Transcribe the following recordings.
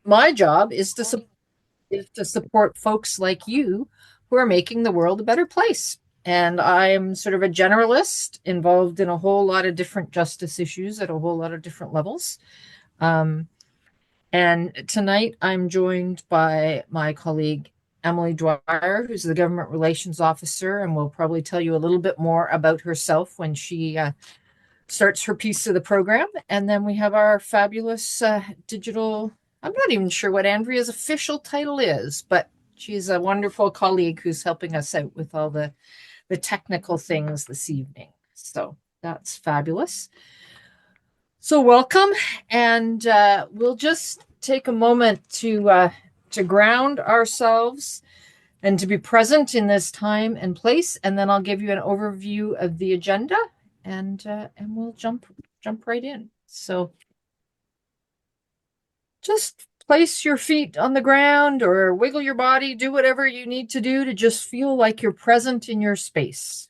my job is to support folks like you who are making the world a better place. And I'm sort of a generalist involved in a whole lot of different justice issues at a whole lot of different levels. Um, and tonight I'm joined by my colleague, Emily Dwyer, who's the government relations officer, and will probably tell you a little bit more about herself when she starts her piece of the program. And then we have our fabulous digital, I'm not even sure what Andrea's official title is, but she's a wonderful colleague who's helping us out with all the technical things this evening. So that's fabulous. So welcome, and we'll just take a moment to ground ourselves and to be present in this time and place, and then I'll give you an overview of the agenda, and we'll jump right in. So just place your feet on the ground or wiggle your body, do whatever you need to do to just feel like you're present in your space.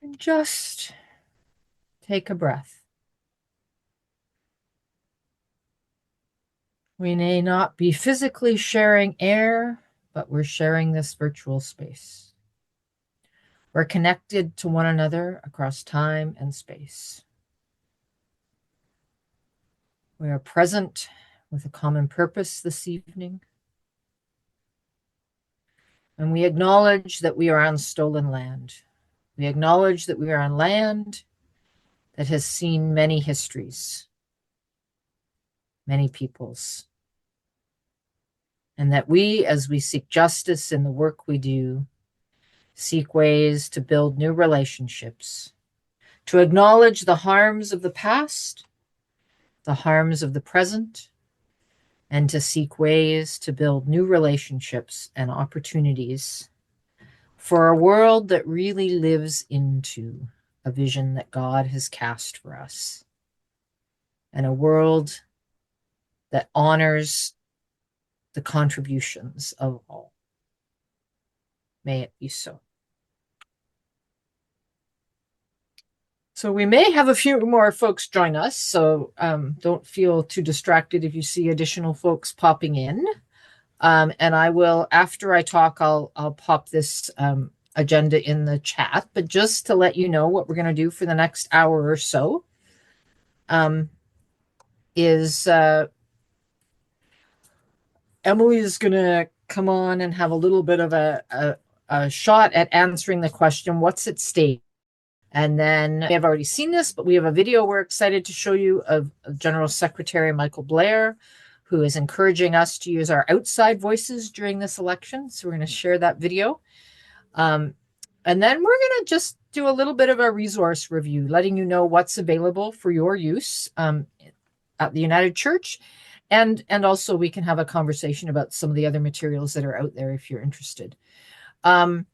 And just take a breath. We may not be physically sharing air, but we're sharing this virtual space. We're connected to one another across time and space. We are present with a common purpose this evening. And we acknowledge that we are on stolen land. We acknowledge that we are on land that has seen many histories, many peoples, and that we, as we seek justice in the work we do, seek ways to build new relationships, to acknowledge the harms of the past, the harms of the present, and to seek ways to build new relationships and opportunities for a world that really lives into a vision that God has cast for us, and a world that honors the contributions of all. May it be so. So we may have a few more folks join us, so don't feel too distracted if you see additional folks popping in. And I will, after I talk, I'll pop this agenda in the chat. But just to let you know what we're going to do for the next hour or so is Emily is going to come on and have a little bit of a shot at answering the question, what's at stake? And then we have already seen this, but we have a video we're excited to show you of General Secretary Michael Blair, who is encouraging us to use our outside voices during this election. So we're going to share that video. And then we're going to just do a little bit of a resource review, letting you know what's available for your use at the United Church. And also we can have a conversation about some of the other materials that are out there if you're interested. Then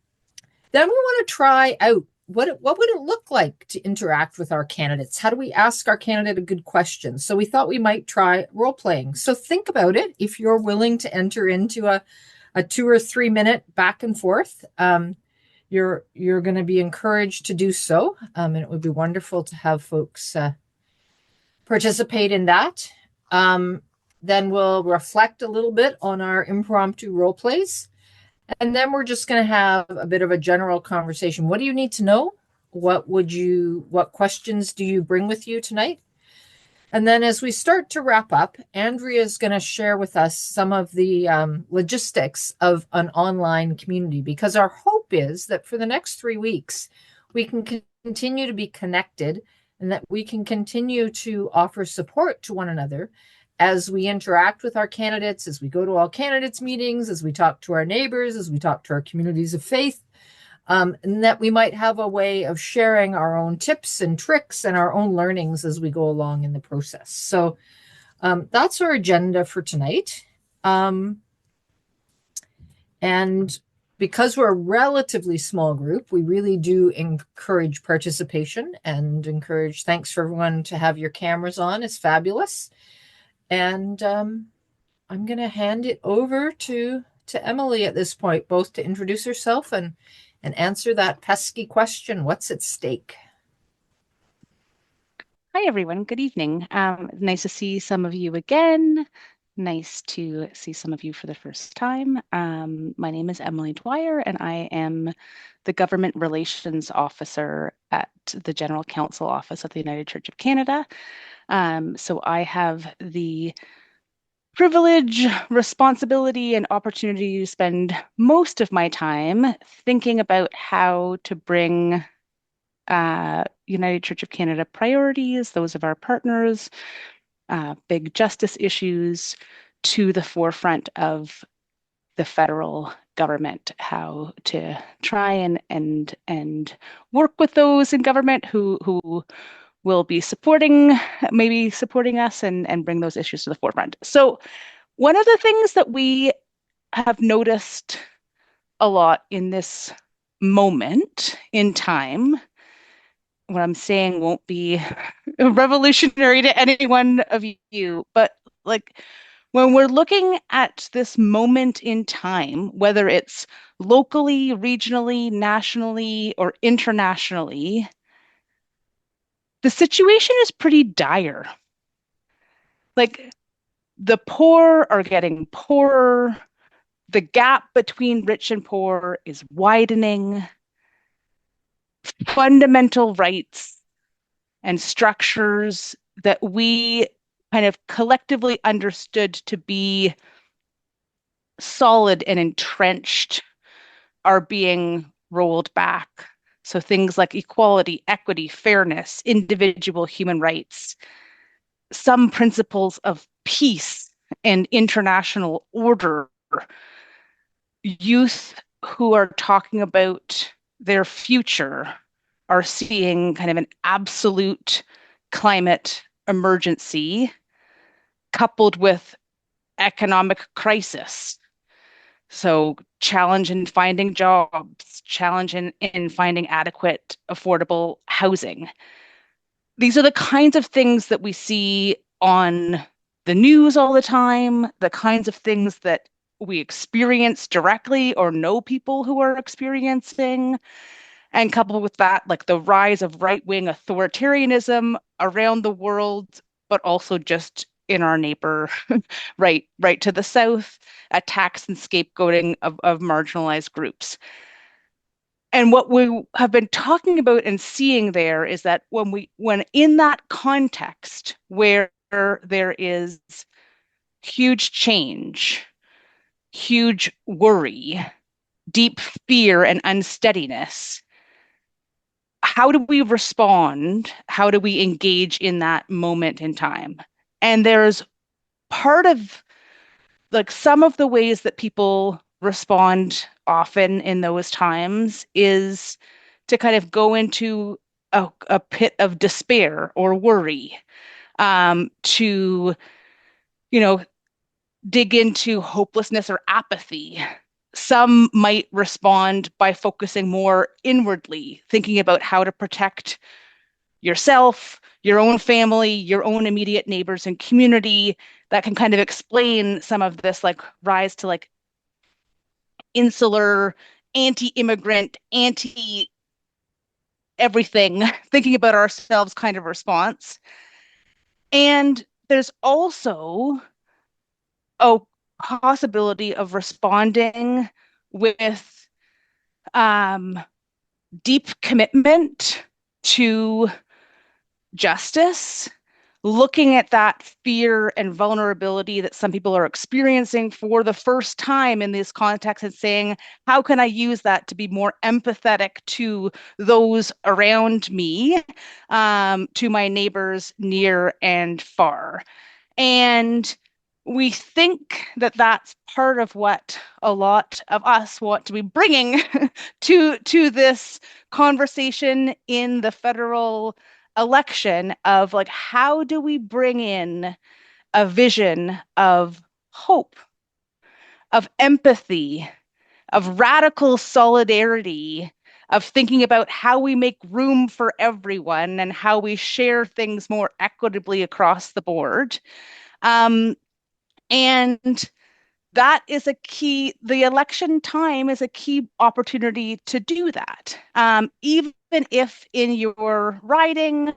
we want to try out what would it look like to interact with our candidates? How do we ask our candidate a good question? So we thought we might try role playing. So think about it. If you're willing to enter into a 2 or 3 minute back and forth, you're going to be encouraged to do so. And it would be wonderful to have folks participate in that. Then we'll reflect a little bit on our impromptu role plays. And then we're just going to have a bit of a general conversation. What do you need to know? What questions do you bring with you tonight? And then as we start to wrap up, Andrea is going to share with us some of the logistics of an online community, because our hope is that for the next 3 weeks, we can continue to be connected and that we can continue to offer support to one another as we interact with our candidates, as we go to all candidates meetings, as we talk to our neighbors, as we talk to our communities of faith, and that we might have a way of sharing our own tips and tricks and our own learnings as we go along in the process. So that's our agenda for tonight. And because we're a relatively small group, we really do encourage participation and encourage, thanks for everyone to have your cameras on. It's fabulous. And I'm going to hand it over to Emily at this point, both to introduce herself and answer that pesky question, what's at stake? Hi, everyone. Good evening. Nice to see some of you again. Nice to see some of you for the first time. My name is Emily Dwyer, and I am the Government Relations Officer at the General Counsel Office of the United Church of Canada. So I have the privilege, responsibility, and opportunity to spend most of my time thinking about how to bring United Church of Canada priorities, those of our partners, big justice issues to the forefront of the federal government, how to try and work with those in government who will be maybe supporting us and bring those issues to the forefront. So one of the things that we have noticed a lot in this moment in time, what I'm saying won't be revolutionary to any one of you, but like when we're looking at this moment in time, whether it's locally, regionally, nationally, or internationally, the situation is pretty dire. Like the poor are getting poorer, the gap between rich and poor is widening, fundamental rights and structures that we kind of collectively understood to be solid and entrenched are being rolled back. So things like equality, equity, fairness, individual human rights, some principles of peace and international order, youth who are talking about their future are seeing kind of an absolute climate emergency coupled with economic crisis. So, challenge in finding jobs, challenge in finding adequate, affordable housing. These are the kinds of things that we see on the news all the time, the kinds of things that we experience directly or know people who are experiencing. And coupled with that, like the rise of right-wing authoritarianism around the world, but also just in our neighbor, right to the south, attacks and scapegoating of marginalized groups. And what we have been talking about and seeing there is that when in that context where there is huge change, huge worry, deep fear and unsteadiness, how do we respond? How do we engage in that moment in time? And there's part of like some of the ways that people respond often in those times is to kind of go into a pit of despair or worry, to, you know, dig into hopelessness or apathy. Some might respond by focusing more inwardly, thinking about how to protect yourself, your own family, your own immediate neighbors and community. That can kind of explain some of this like rise to like insular, anti-immigrant, anti everything, thinking about ourselves kind of response. And there's also a possibility of responding with um, deep commitment to justice, looking at that fear and vulnerability that some people are experiencing for the first time in this context and saying, how can I use that to be more empathetic to those around me, to my neighbors near and far? And we think that that's part of what a lot of us want to be bringing to this conversation in the federal election of like, how do we bring in a vision of hope, of empathy, of radical solidarity, of thinking about how we make room for everyone and how we share things more equitably across the board. Um, and that is a key, the election time is a key opportunity to do that. Even even if in your riding,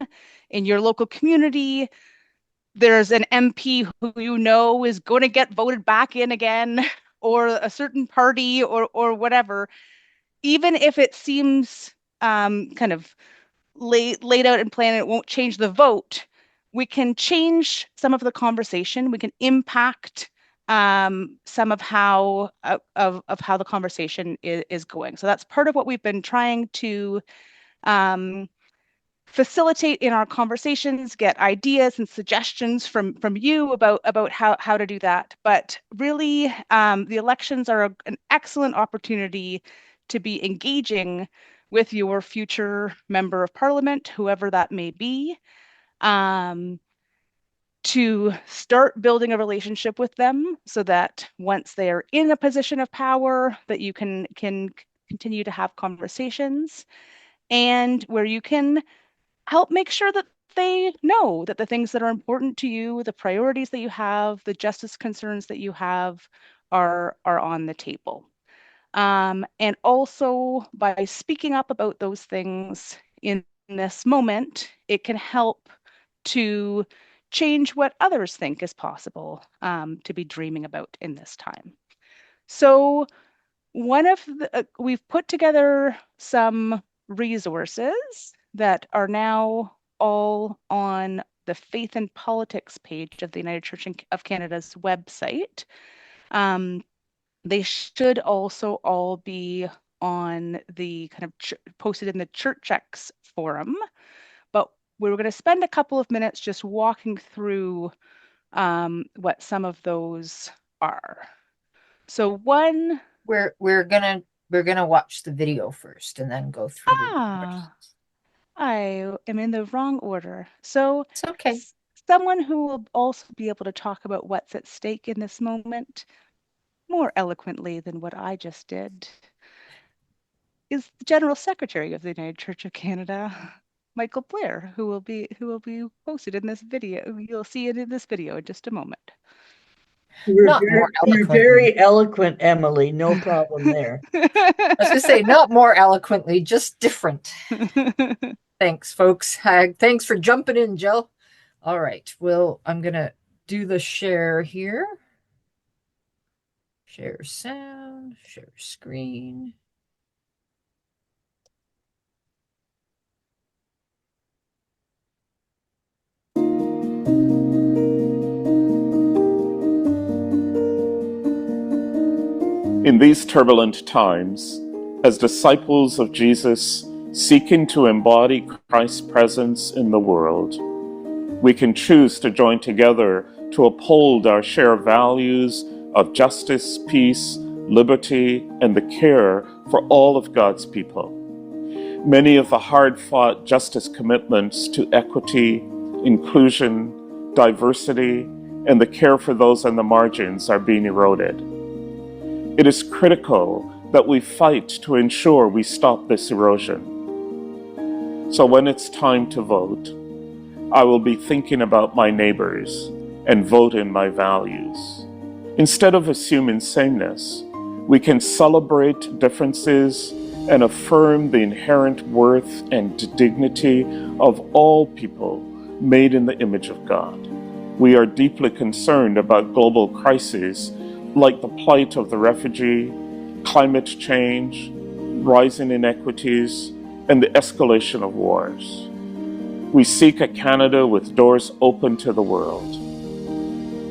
in your local community, there's an MP who you know is going to get voted back in again, or a certain party, or whatever, even if it seems kind of laid out and planned, it won't change the vote. We can change some of the conversation. We can impact some of how how the conversation is going. So that's part of what we've been trying to um, facilitate in our conversations, get ideas and suggestions from you about how to do that. But really, the elections are an excellent opportunity to be engaging with your future member of parliament, whoever that may be, um, to start building a relationship with them so that once they are in a position of power, that you can continue to have conversations, and where you can help make sure that they know that the things that are important to you, the priorities that you have, the justice concerns that you have are on the table. And also by speaking up about those things in this moment, it can help to change what others think is possible to be dreaming about in this time. So we've put together some resources that are now all on the Faith and Politics page of the United Church of Canada's website. They should also all be on the kind of posted in the ChurchX Forum, but we were going to spend a couple of minutes just walking through what some of those are. So one, We're gonna watch the video first and then go through the ah, questions. I am in the wrong order. So It's okay. someone who will also be able to talk about what's at stake in this moment more eloquently than what I just did is the General Secretary of the United Church of Canada, Michael Blair, who will be posted in this video. You'll see it in this video in just a moment. Not more You're eloquently. very eloquent, Emily. No problem there. I was gonna say not more eloquently, just different. Thanks, folks. Thanks for jumping in, Jill. All right. Well, I'm gonna do the share here. Share sound, share screen. In these turbulent times, as disciples of Jesus seeking to embody Christ's presence in the world, we can choose to join together to uphold our shared values of justice, peace, liberty, and the care for all of God's people. Many of the hard-fought justice commitments to equity, inclusion, diversity, and the care for those on the margins are being eroded. It is critical that we fight to ensure we stop this erosion. So when it's time to vote, I will be thinking about my neighbors and vote in my values. Instead of assuming sameness, we can celebrate differences and affirm the inherent worth and dignity of all people made in the image of God. We are deeply concerned about global crises like the plight of the refugee, climate change, rising inequities, and the escalation of wars. We seek a Canada with doors open to the world.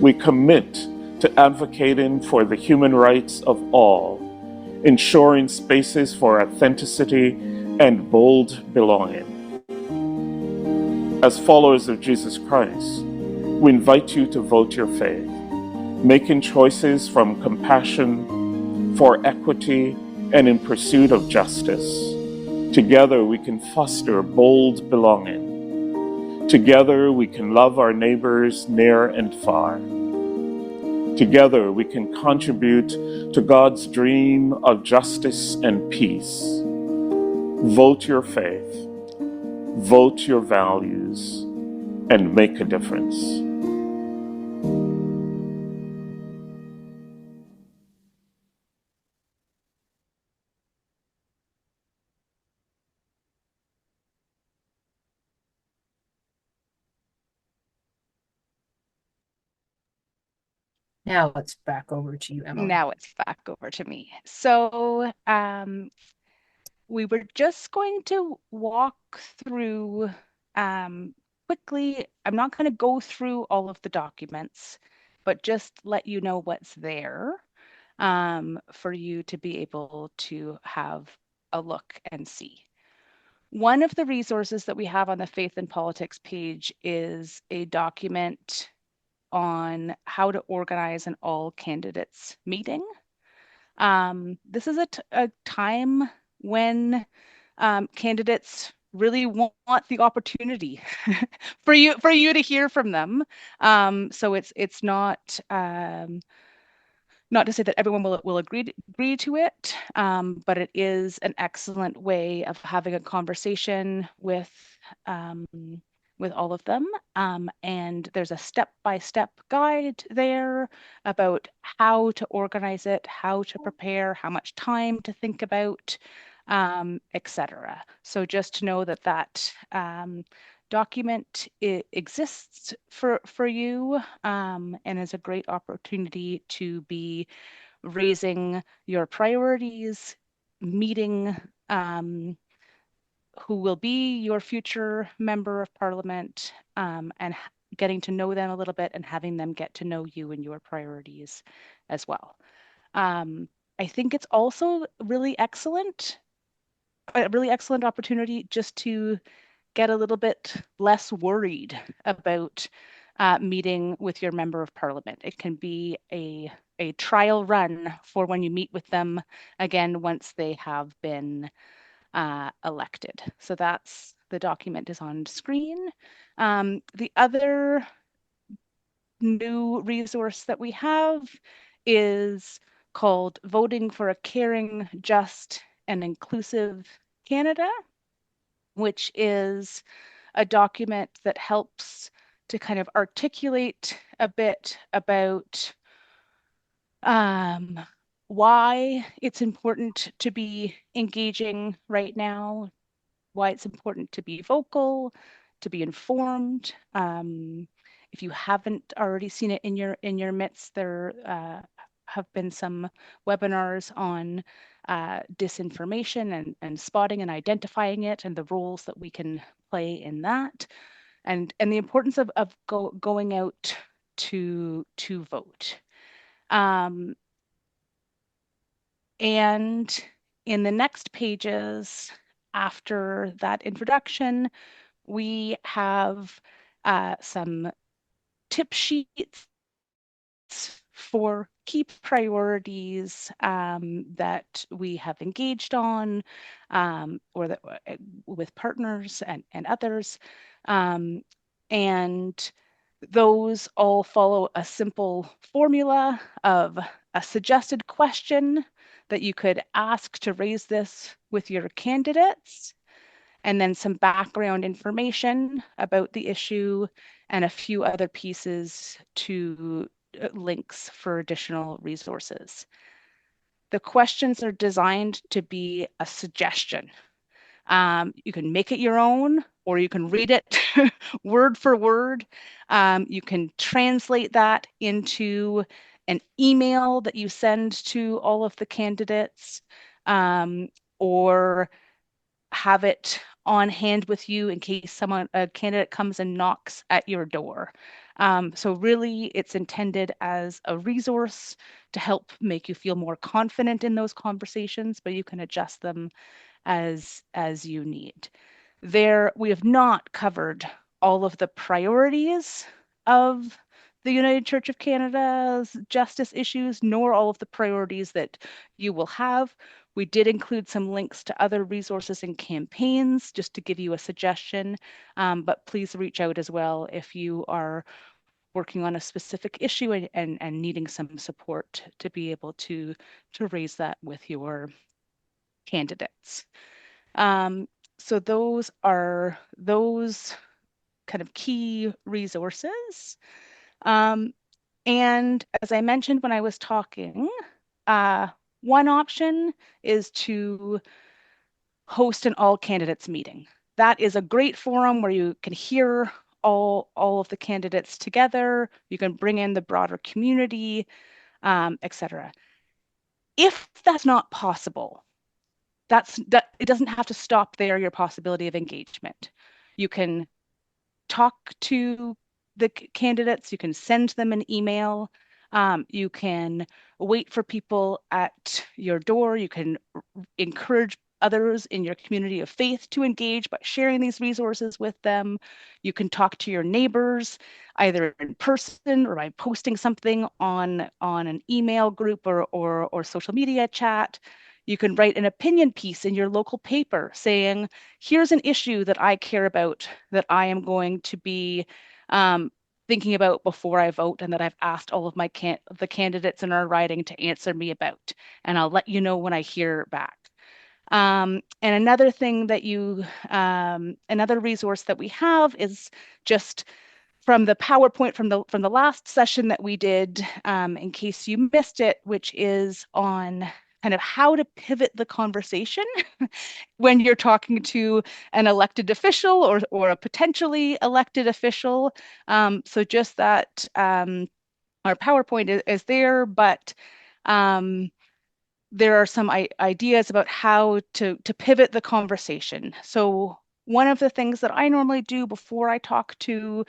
We commit to advocating for the human rights of all, ensuring spaces for authenticity and bold belonging. As followers of Jesus Christ, we invite you to vote your faith, making choices from compassion, for equity, and in pursuit of justice. Together we can foster bold belonging. Together we can love our neighbors near and far. Together we can contribute to God's dream of justice and peace. Vote your faith, vote your values, and make a difference. Now it's back over to you, Emily. Now it's back over to me. So we were just going to walk through quickly. I'm not going to go through all of the documents, but just let you know what's there for you to be able to have a look and see. One of the resources that we have on the Faith and Politics page is a document on how to organize an all candidates meeting. This is a time when candidates really want the opportunity for you to hear from them. So it's not to say that everyone will agree to it, but it is an excellent way of having a conversation um, with all of them. And there's a step-by-step guide there about how to organize it, how to prepare, how much time to think about, etc. So just to know that document exists for you and is a great opportunity to be raising your priorities, meeting who will be your future member of parliament, and getting to know them a little bit and having them get to know you and your priorities as well. I think it's also a really excellent opportunity just to get a little bit less worried about meeting with your member of parliament. It can be a trial run for when you meet with them again once they have been elected. So that's the document is on screen. The other new resource that we have is called Voting for a Caring, Just, and Inclusive Canada, which is a document that helps to kind of articulate a bit about why it's important to be engaging right now, why it's important to be vocal, to be informed. If you haven't already seen it in your midst, there have been some webinars on disinformation and spotting and identifying it and the roles that we can play in that, and the importance of going out to vote. And in the next pages after that introduction, we have some tip sheets for key priorities that we have engaged on or that with partners and others. And those all follow a simple formula of a suggested question that you could ask to raise this with your candidates, and then some background information about the issue and a few other pieces to links for additional resources. The questions are designed to be a suggestion. You can make it your own, or you can read it word for word. You can translate that into an email that you send to all of the candidates, or have it on hand with you in case a candidate comes and knocks at your door. So really, it's intended as a resource to help make you feel more confident in those conversations, but you can adjust them as you need. There, we have not covered all of the priorities of the United Church of Canada's justice issues, nor all of the priorities that you will have. We did include some links to other resources and campaigns just to give you a suggestion, but please reach out as well if you are working on a specific issue and needing some support to be able to raise that with your candidates. So those are those kind of key resources. And as I mentioned when I was talking, one option is to host an all candidates meeting. That is a great forum where you can hear all of the candidates together. You can bring in the broader community, etc. If that's not possible, it doesn't have to stop there, your possibility of engagement. You can talk to the candidates, you can send them an email, you can wait for people at your door, you can encourage others in your community of faith to engage by sharing these resources with them. You can talk to your neighbors either in person or by posting something on an email group or social media chat. You can write an opinion piece in your local paper saying, here's an issue that I care about that I am going to be thinking about before I vote and that I've asked all of the candidates in our riding to answer me about. And I'll let you know when I hear back. And another thing that another resource that we have is just from the PowerPoint from the last session that we did, in case you missed it, which is on kind of how to pivot the conversation when you're talking to an elected official or a potentially elected official. So just that our PowerPoint is there, but there are some ideas about how to pivot the conversation. So one of the things that I normally do before I talk to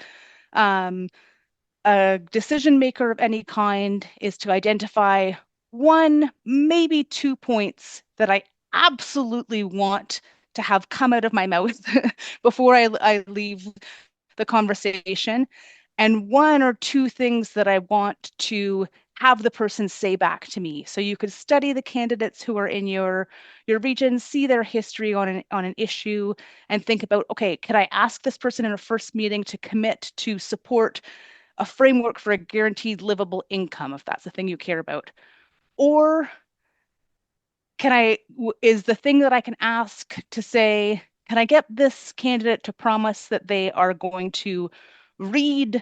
a decision maker of any kind is to identify one, maybe 2 points that I absolutely want to have come out of my mouth before I leave the conversation, and 1 or 2 things that I want to have the person say back to me. So you could study the candidates who are in your region, see their history on an issue, and think about, okay, could I ask this person in a first meeting to commit to support a framework for a guaranteed livable income, if that's the thing you care about? Or is the thing that I can ask to say, can I get this candidate to promise that they are going to read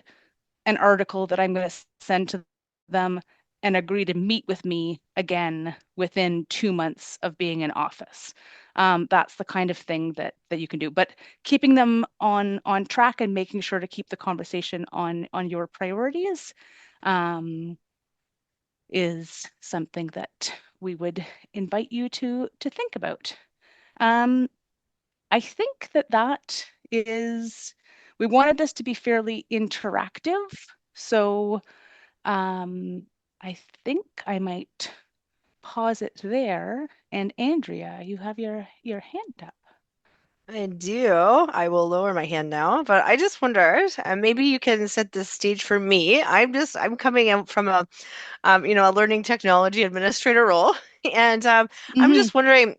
an article that I'm going to send to them and agree to meet with me again within 2 months of being in office? That's the kind of thing that you can do, but keeping them on track and making sure to keep the conversation on your priorities is something that we would invite you to think about. I think that is, we wanted this to be fairly interactive, so I think I might pause it there. And Andrea, you have your hand up. I do. I will lower my hand now, but I just wondered, maybe you can set the stage for me. I'm coming out from a learning technology administrator role, and I'm just wondering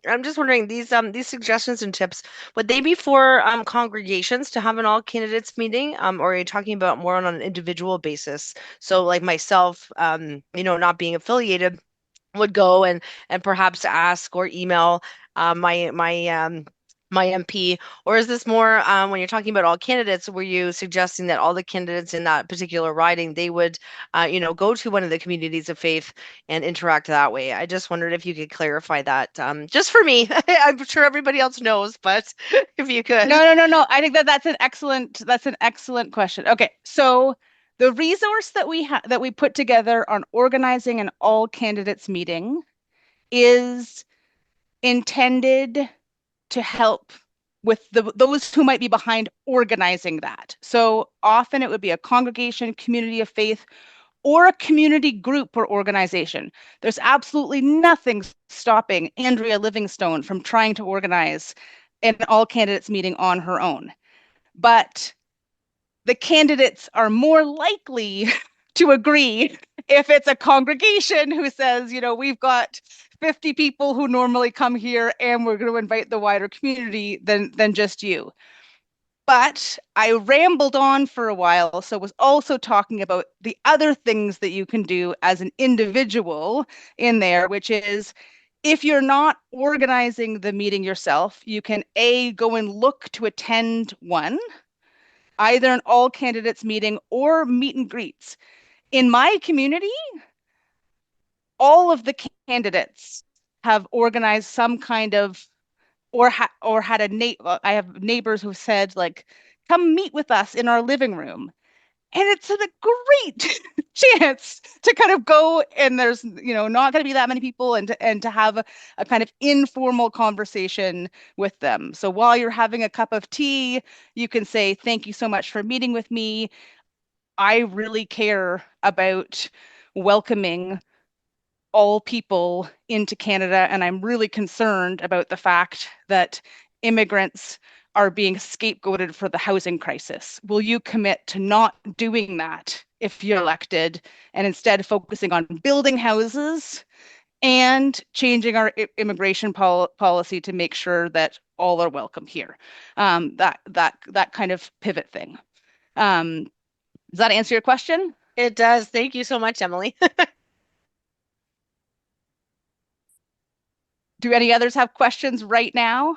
these suggestions and tips, would they be for congregations to have an all candidates meeting, or are you talking about more on an individual basis? So like myself, not being affiliated, would go and perhaps ask or email my MP, or is this more when you're talking about all candidates, were you suggesting that all the candidates in that particular riding, they would go to one of the communities of faith and interact that way? I just wondered if you could clarify that, just for me. I'm sure everybody else knows, but if you could. No. I think that's an excellent question. Okay, so the resource that we put together on organizing an all candidates meeting is intended to help with those who might be behind organizing that. So often it would be a congregation, community of faith, or a community group or organization. There's absolutely nothing stopping Andrea Livingstone from trying to organize an all candidates meeting on her own. But the candidates are more likely to agree if it's a congregation who says, we've got 50 people who normally come here and we're going to invite the wider community than just you. But I rambled on for a while, so was also talking about the other things that you can do as an individual in there, which is, if you're not organizing the meeting yourself, you can go and look to attend one, either an all candidates meeting or meet and greets. In my community, all of the candidates have organized some kind of, or had I have neighbors who said, like, come meet with us in our living room. And it's a great chance to kind of go, and there's not going to be that many people, and to have a kind of informal conversation with them. So while you're having a cup of tea, you can say, thank you so much for meeting with me. I really care about welcoming all people into Canada, and I'm really concerned about the fact that immigrants are being scapegoated for the housing crisis. Will you commit to not doing that if you're elected, and instead focusing on building houses and changing our immigration policy to make sure that all are welcome here? That kind of pivot thing. Does that answer your question? It does. Thank you so much, Emily. Do any others have questions right now?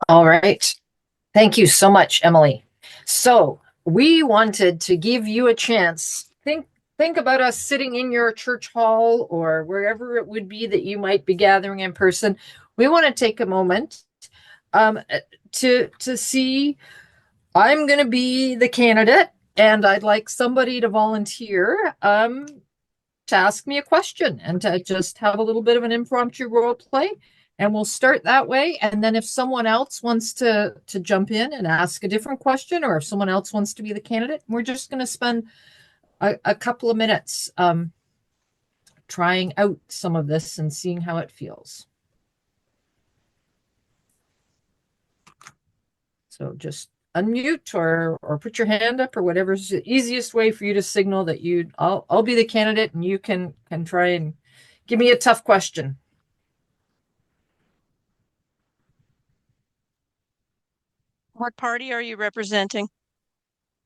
All right. Thank you so much, Emily. So we wanted to give you a chance. Think about us sitting in your church hall or wherever it would be that you might be gathering in person. We want to take a moment to see. I'm going to be the candidate, and I'd like somebody to volunteer to ask me a question and to just have a little bit of an impromptu role play. And we'll start that way. And then if someone else wants to jump in and ask a different question, or if someone else wants to be the candidate, we're just going to spend a couple of minutes trying out some of this and seeing how it feels. So just unmute or put your hand up, or whatever's the easiest way for you to signal that I'll be the candidate, and you can try and give me a tough question. What party are you representing?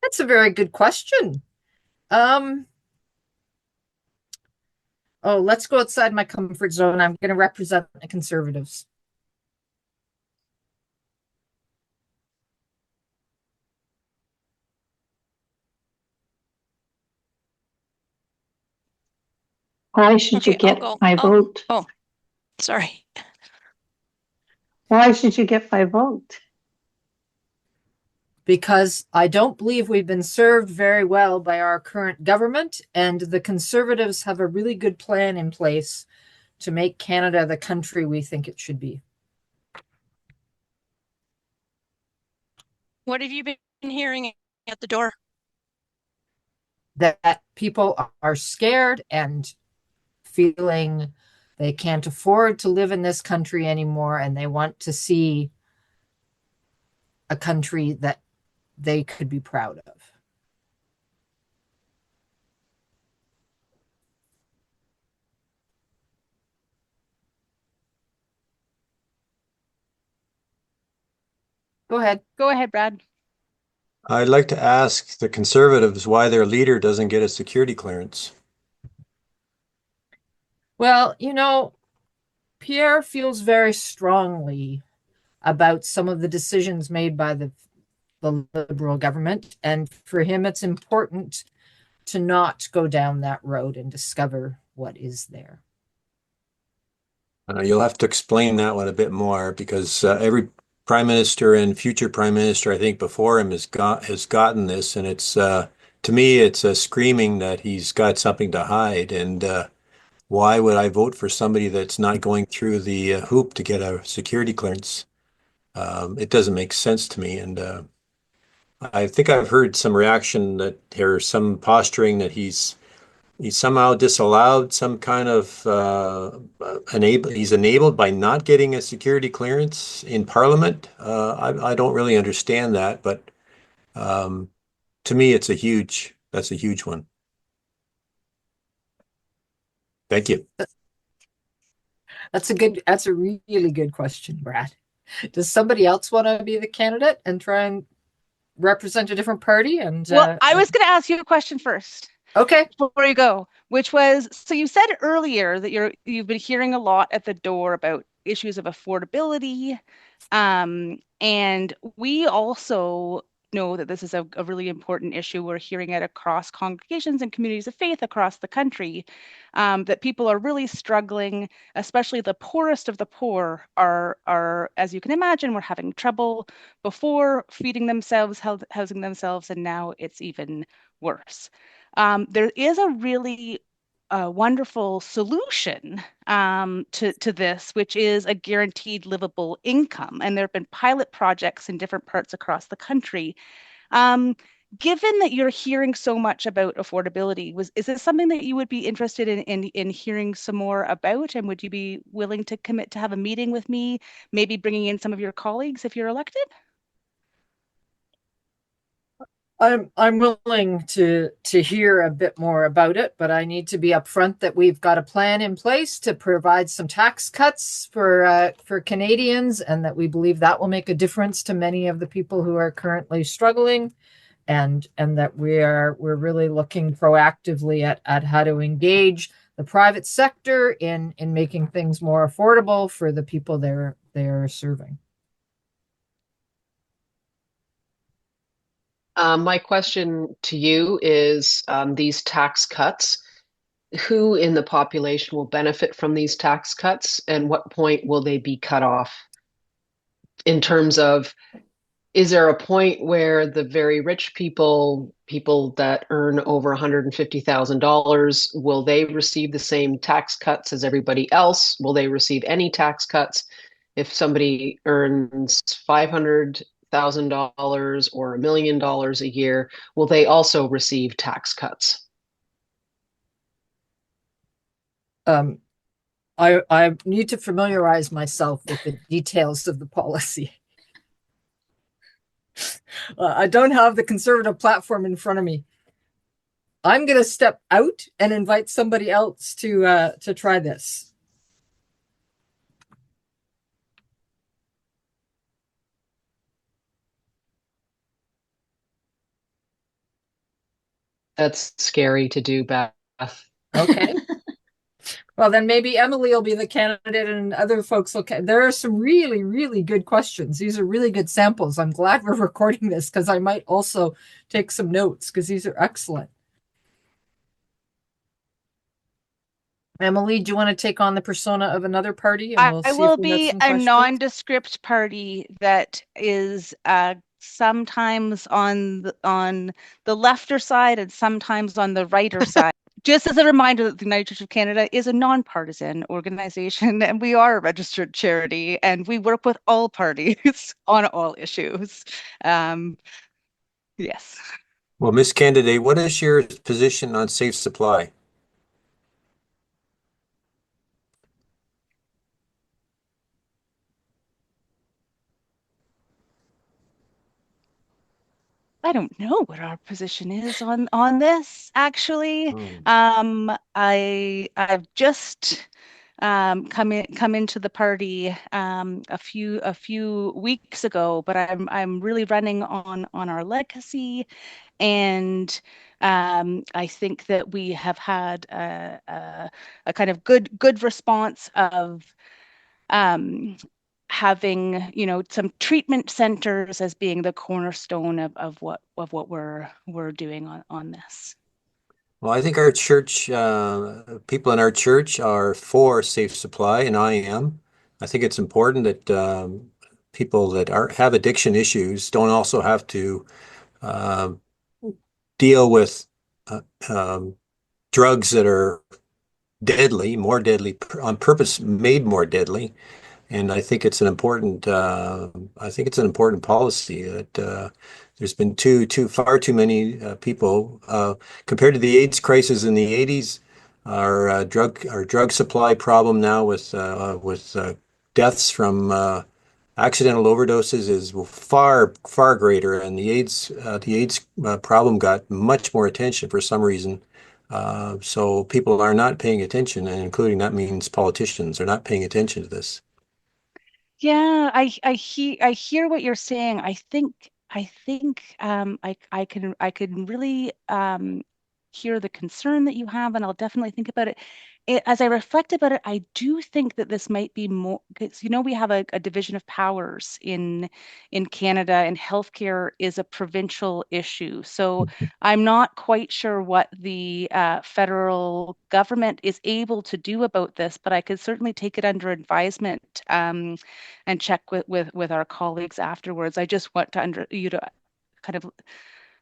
That's a very good question. Let's go outside my comfort zone. I'm going to represent the Conservatives. Why should you get my vote? Oh, sorry. Why should you get my vote? Because I don't believe we've been served very well by our current government, and the Conservatives have a really good plan in place to make Canada the country we think it should be. What have you been hearing at the door? That people are scared and feeling they can't afford to live in this country anymore, and they want to see a country that they could be proud of. Go ahead. Go ahead, Brad. I'd like to ask the Conservatives why their leader doesn't get a security clearance. Well, Pierre feels very strongly about some of the decisions made by the Liberal government, and for him it's important to not go down that road and discover what is there. You'll have to explain that one a bit more, because every prime minister and future prime minister, I think, before him has gotten this, and it's to me it's screaming that he's got something to hide. And why would I vote for somebody that's not going through the hoop to get a security clearance? It doesn't make sense to me. And I think I've heard some reaction that there's some posturing that he's somehow disallowed some kind of he's enabled by not getting a security clearance in Parliament. I don't really understand that, but to me, that's a huge one. Thank you. That's a really good question, Brad. Does somebody else want to be the candidate and try and represent a different party? And well, I was going to ask you a question first. Okay. Before you go, which was, so you said earlier that you've been hearing a lot at the door about issues of affordability. And we also know that this is a really important issue. We're hearing it across congregations and communities of faith across the country, that people are really struggling, especially the poorest of the poor are, as you can imagine, were having trouble before feeding themselves, housing themselves, and now it's even worse. There is a really wonderful solution to this, which is a guaranteed livable income. And there have been pilot projects in different parts across the country. Um, Given that you're hearing so much about affordability, is this something that you would be interested in hearing some more about? And would you be willing to commit to have a meeting with me, maybe bringing in some of your colleagues if you're elected? I'm willing to hear a bit more about it, but I need to be upfront that we've got a plan in place to provide some tax cuts for Canadians, and that we believe that will make a difference to many of the people who are currently struggling, and that we're really looking proactively at how to engage the private sector in making things more affordable for the people they're serving. My question to you is these tax cuts, who in the population will benefit from these tax cuts, and what point will they be cut off? In terms of, is there a point where the very rich people that earn over $150,000, will they receive the same tax cuts as everybody else? Will they receive any tax cuts? If somebody earns $500,000 or $1 million a year, will they also receive tax cuts? I need to familiarize myself with the details of the policy. I don't have the Conservative platform in front of me. I'm going to step out and invite somebody else to try this. That's scary to do, Beth. Okay. Well, then maybe Emily will be the candidate and other folks will. There are some really, really good questions. These are really good samples. I'm glad we're recording this because I might also take some notes because these are excellent. Emily, do you want to take on the persona of another party? And we'll I see if will we have be some a questions. nondescript party that is sometimes on the lefter side and sometimes on the righter side. Just as a reminder that the United Church of Canada is a nonpartisan organization, and we are a registered charity, and we work with all parties on all issues. Yes. Well, Ms. Candidate, what is your position on safe supply? I don't know what our position is on this, actually. I've just come into the party a few weeks ago, but I'm really running on our legacy, and I think that we have had a kind of good response of having, some treatment centers as being the cornerstone of what we're doing on this. Well, I think our church, people in our church are for safe supply, and I am. I think it's important that people that have addiction issues don't also have to uh, deal with drugs that are deadly, more deadly, on purpose made more deadly. And I think it's an important, policy that there's been far too many people compared to the AIDS crisis in the 80s. Our drug supply problem now with deaths from accidental overdoses is far greater, and the AIDS problem got much more attention for some reason. So people are not paying attention, and including that means politicians are not paying attention to this. Yeah, I hear what you're saying. I think I can really hear the concern that you have, and I'll definitely think about it. as I reflect about it, I do think that this might be more because we have a division of powers in Canada, and healthcare is a provincial issue. So I'm not quite sure what the federal government is able to do about this, but I could certainly take it under advisement and check with our colleagues afterwards. I just want you to kind of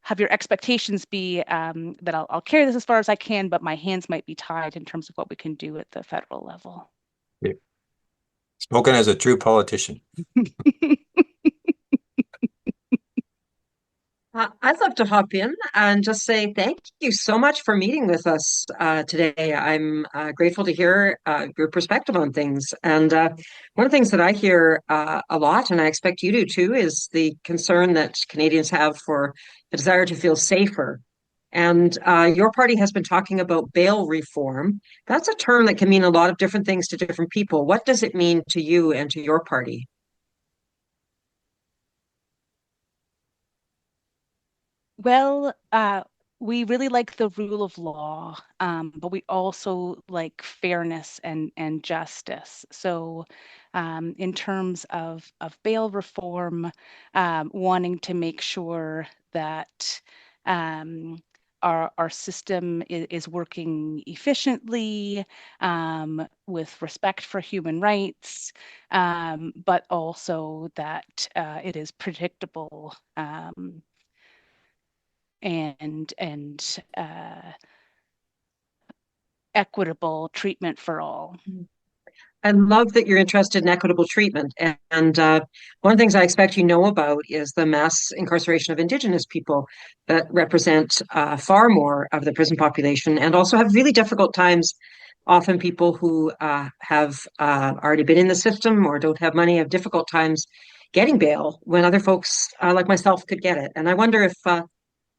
have your expectations be that I'll carry this as far as I can, but my hands might be tied in terms of what we can do at the federal level. Yeah. Spoken as a true politician. I'd love to hop in and just say thank you so much for meeting with us today. I'm grateful to hear your perspective on things. And one of the things that I hear a lot, and I expect you do too, is the concern that Canadians have for the desire to feel safer. And your party has been talking about bail reform. That's a term that can mean a lot of different things to different people. What does it mean to you and to your party? Well, we really like the rule of law, but we also like fairness and justice. So, in terms of bail reform, wanting to make sure that our system is working efficiently, with respect for human rights, but also that it is predictable. And equitable treatment for all. I love that you're interested in equitable treatment. And one of the things I expect you know about is the mass incarceration of Indigenous people that represent far more of the prison population and also have really difficult times. Often people who have already been in the system or don't have money have difficult times getting bail when other folks like myself could get it. And I wonder if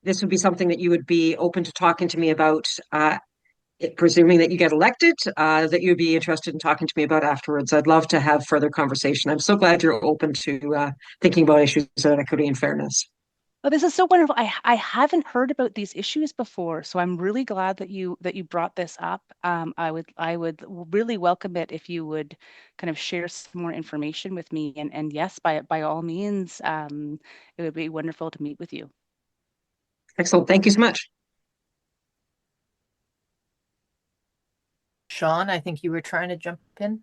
this would be something that you would be open to talking to me about presuming that you get elected, that you'd be interested in talking to me about afterwards. I'd love to have further conversation. I'm so glad you're open to thinking about issues of equity and fairness. Oh, this is so wonderful. I haven't heard about these issues before, so I'm really glad that you brought this up. I would really welcome it if you would kind of share some more information with me. And yes, by all means, it would be wonderful to meet with you. Excellent. Thank you so much. Sean, I think you were trying to jump in.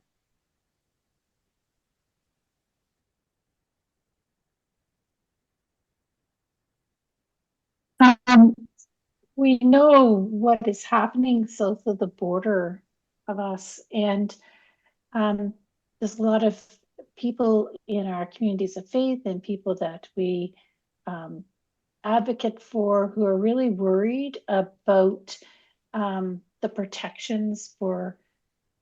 We know what is happening south of the border of us, and there's a lot of people in our communities of faith and people that we advocate for who are really worried about the protections for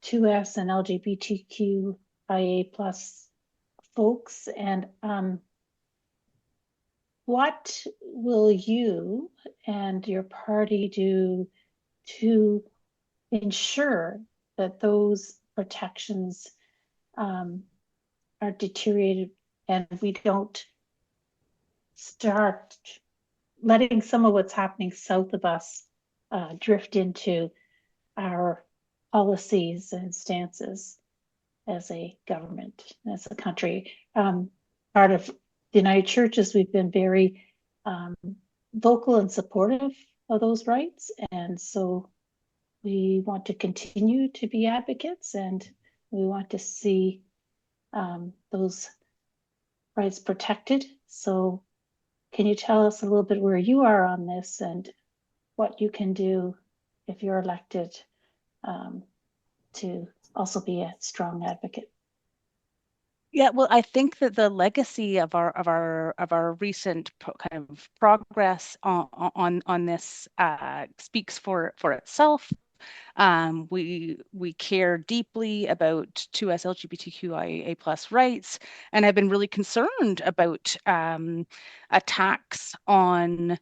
2S and LGBTQIA plus folks. And what will you and your party do to ensure that those protections are deteriorated and we don't start letting some of what's happening south of us drift into our policies and stances as a government, as a country? Part of the United Churches, we've been very vocal and supportive of those rights. And so we want to continue to be advocates, and we want to see those rights protected. So can you tell us a little bit where you are on this and what you can do if you're elected to also be a strong advocate? Yeah, well, I think that the legacy of our recent kind of progress on this speaks for itself. We care deeply about 2S LGBTQIA plus rights, and I've been really concerned about attacks on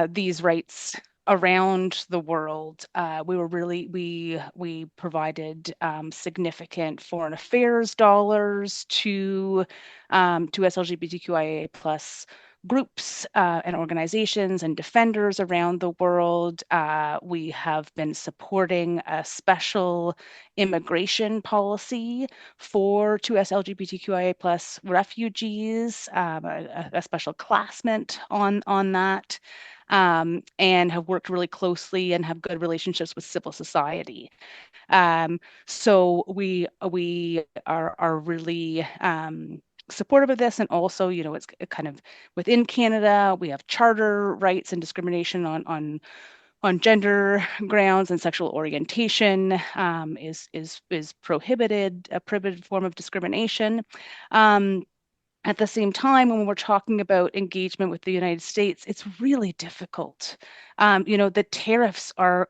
these rights around the world. We provided significant foreign affairs dollars to SLGBTQIA plus groups and organizations and defenders around the world. We have been supporting a special immigration policy for 2S LGBTQIA plus refugees, a special classmate on that, and have worked really closely and have good relationships with civil society. So we are really supportive of this, and also, it's kind of within Canada. We have charter rights and discrimination on gender grounds, and sexual orientation is prohibited, a prohibited form of discrimination. At the same time, when we're talking about engagement with the United States, it's really difficult. The tariffs are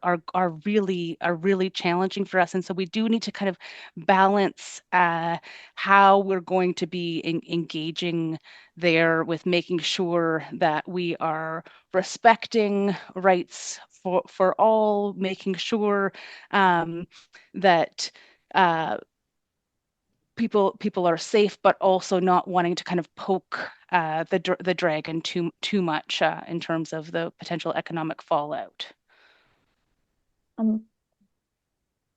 really challenging for us, and so we do need to kind of balance how we're going to be engaging there, with making sure that we are respecting rights for all, making sure that people are safe, but also not wanting to kind of poke the dragon too much in terms of the potential economic fallout. Um,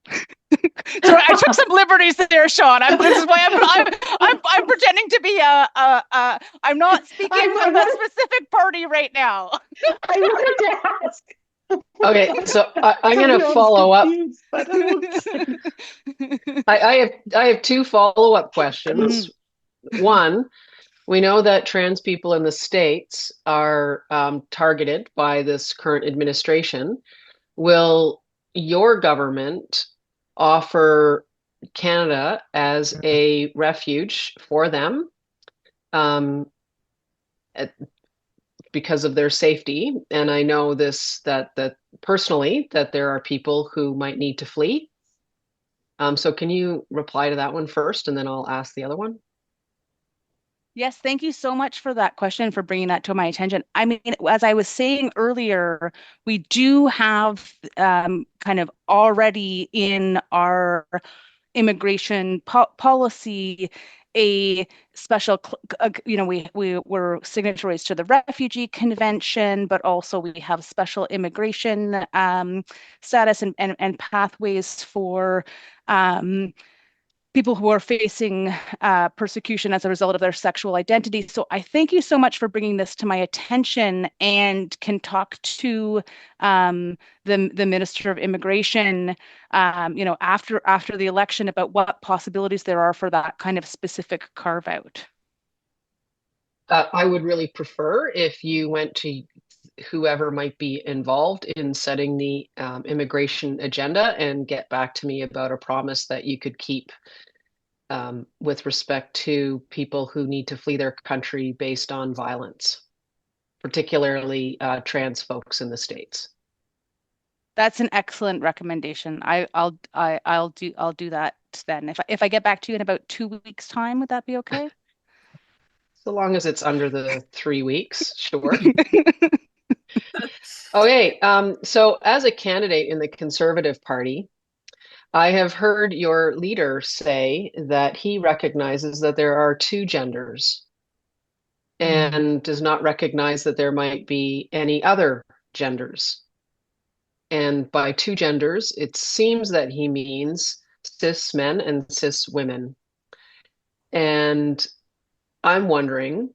Sorry, I took some liberties there, Sean. This is why I'm pretending to be I'm not speaking from a specific party right now. I wanted to ask. Okay, so I'm going to follow up. I have two follow-up questions. One, we know that trans people in the States are targeted by this current administration. Will your government offer Canada as a refuge for them because of their safety? And I know that personally, that there are people who might need to flee. So can you reply to that one first, and then I'll ask the other one? Yes, thank you so much for that question, for bringing that to my attention. I mean, as I was saying earlier, we do have kind of already in our immigration policy a special, we were signatories to the Refugee Convention, but also we have special immigration status and pathways for people who are facing persecution as a result of their sexual identity. So I thank you so much for bringing this to my attention, and can talk to the Minister of Immigration, after the election, about what possibilities there are for that kind of specific carve out. I would really prefer if you went to whoever might be involved in setting the immigration agenda and get back to me about a promise that you could keep with respect to people who need to flee their country based on violence, particularly trans folks in the States. That's an excellent recommendation. I'll do that then. If I get back to you in about 2 weeks' time, would that be okay? So long as it's under the 3 weeks, sure. Okay, so as a candidate in the Conservative Party, I have heard your leader say that he recognizes that there are two genders and does not recognize that there might be any other genders. And by two genders, it seems that he means cis men and cis women. And I'm wondering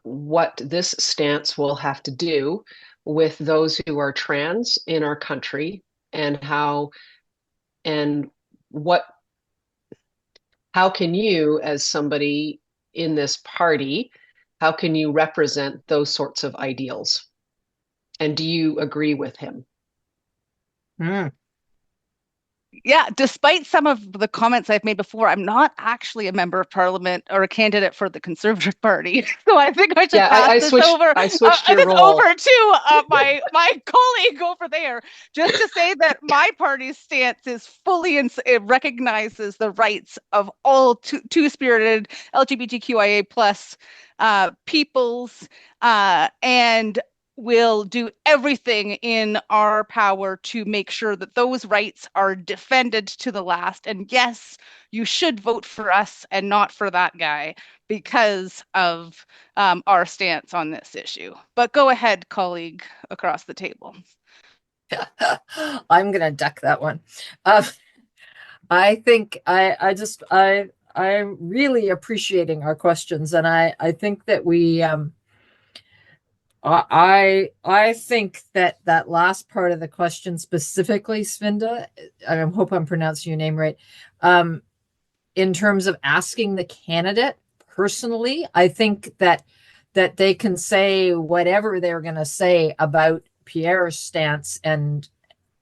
what this stance will have to do with those who are trans in our country, and how can you, as somebody in this party, how can you represent those sorts of ideals? And do you agree with him? Yeah, despite some of the comments I've made before, I'm not actually a member of parliament or a candidate for the Conservative Party. So I think I should pass this over. I switched your role over to my colleague over there, just to say that my party's stance is fully it recognizes the rights of all two-spirited LGBTQIA plus peoples, and will do everything in our power to make sure that those rights are defended to the last. And yes, you should vote for us and not for that guy because of our stance on this issue. But go ahead, colleague across the table. I'm gonna duck that one. I think I'm really appreciating our questions, and I think that I think that that last part of the question specifically, Svinda, I hope I'm pronouncing your name right. In terms of asking the candidate personally, I think that they can say whatever they're going to say about Pierre's stance, and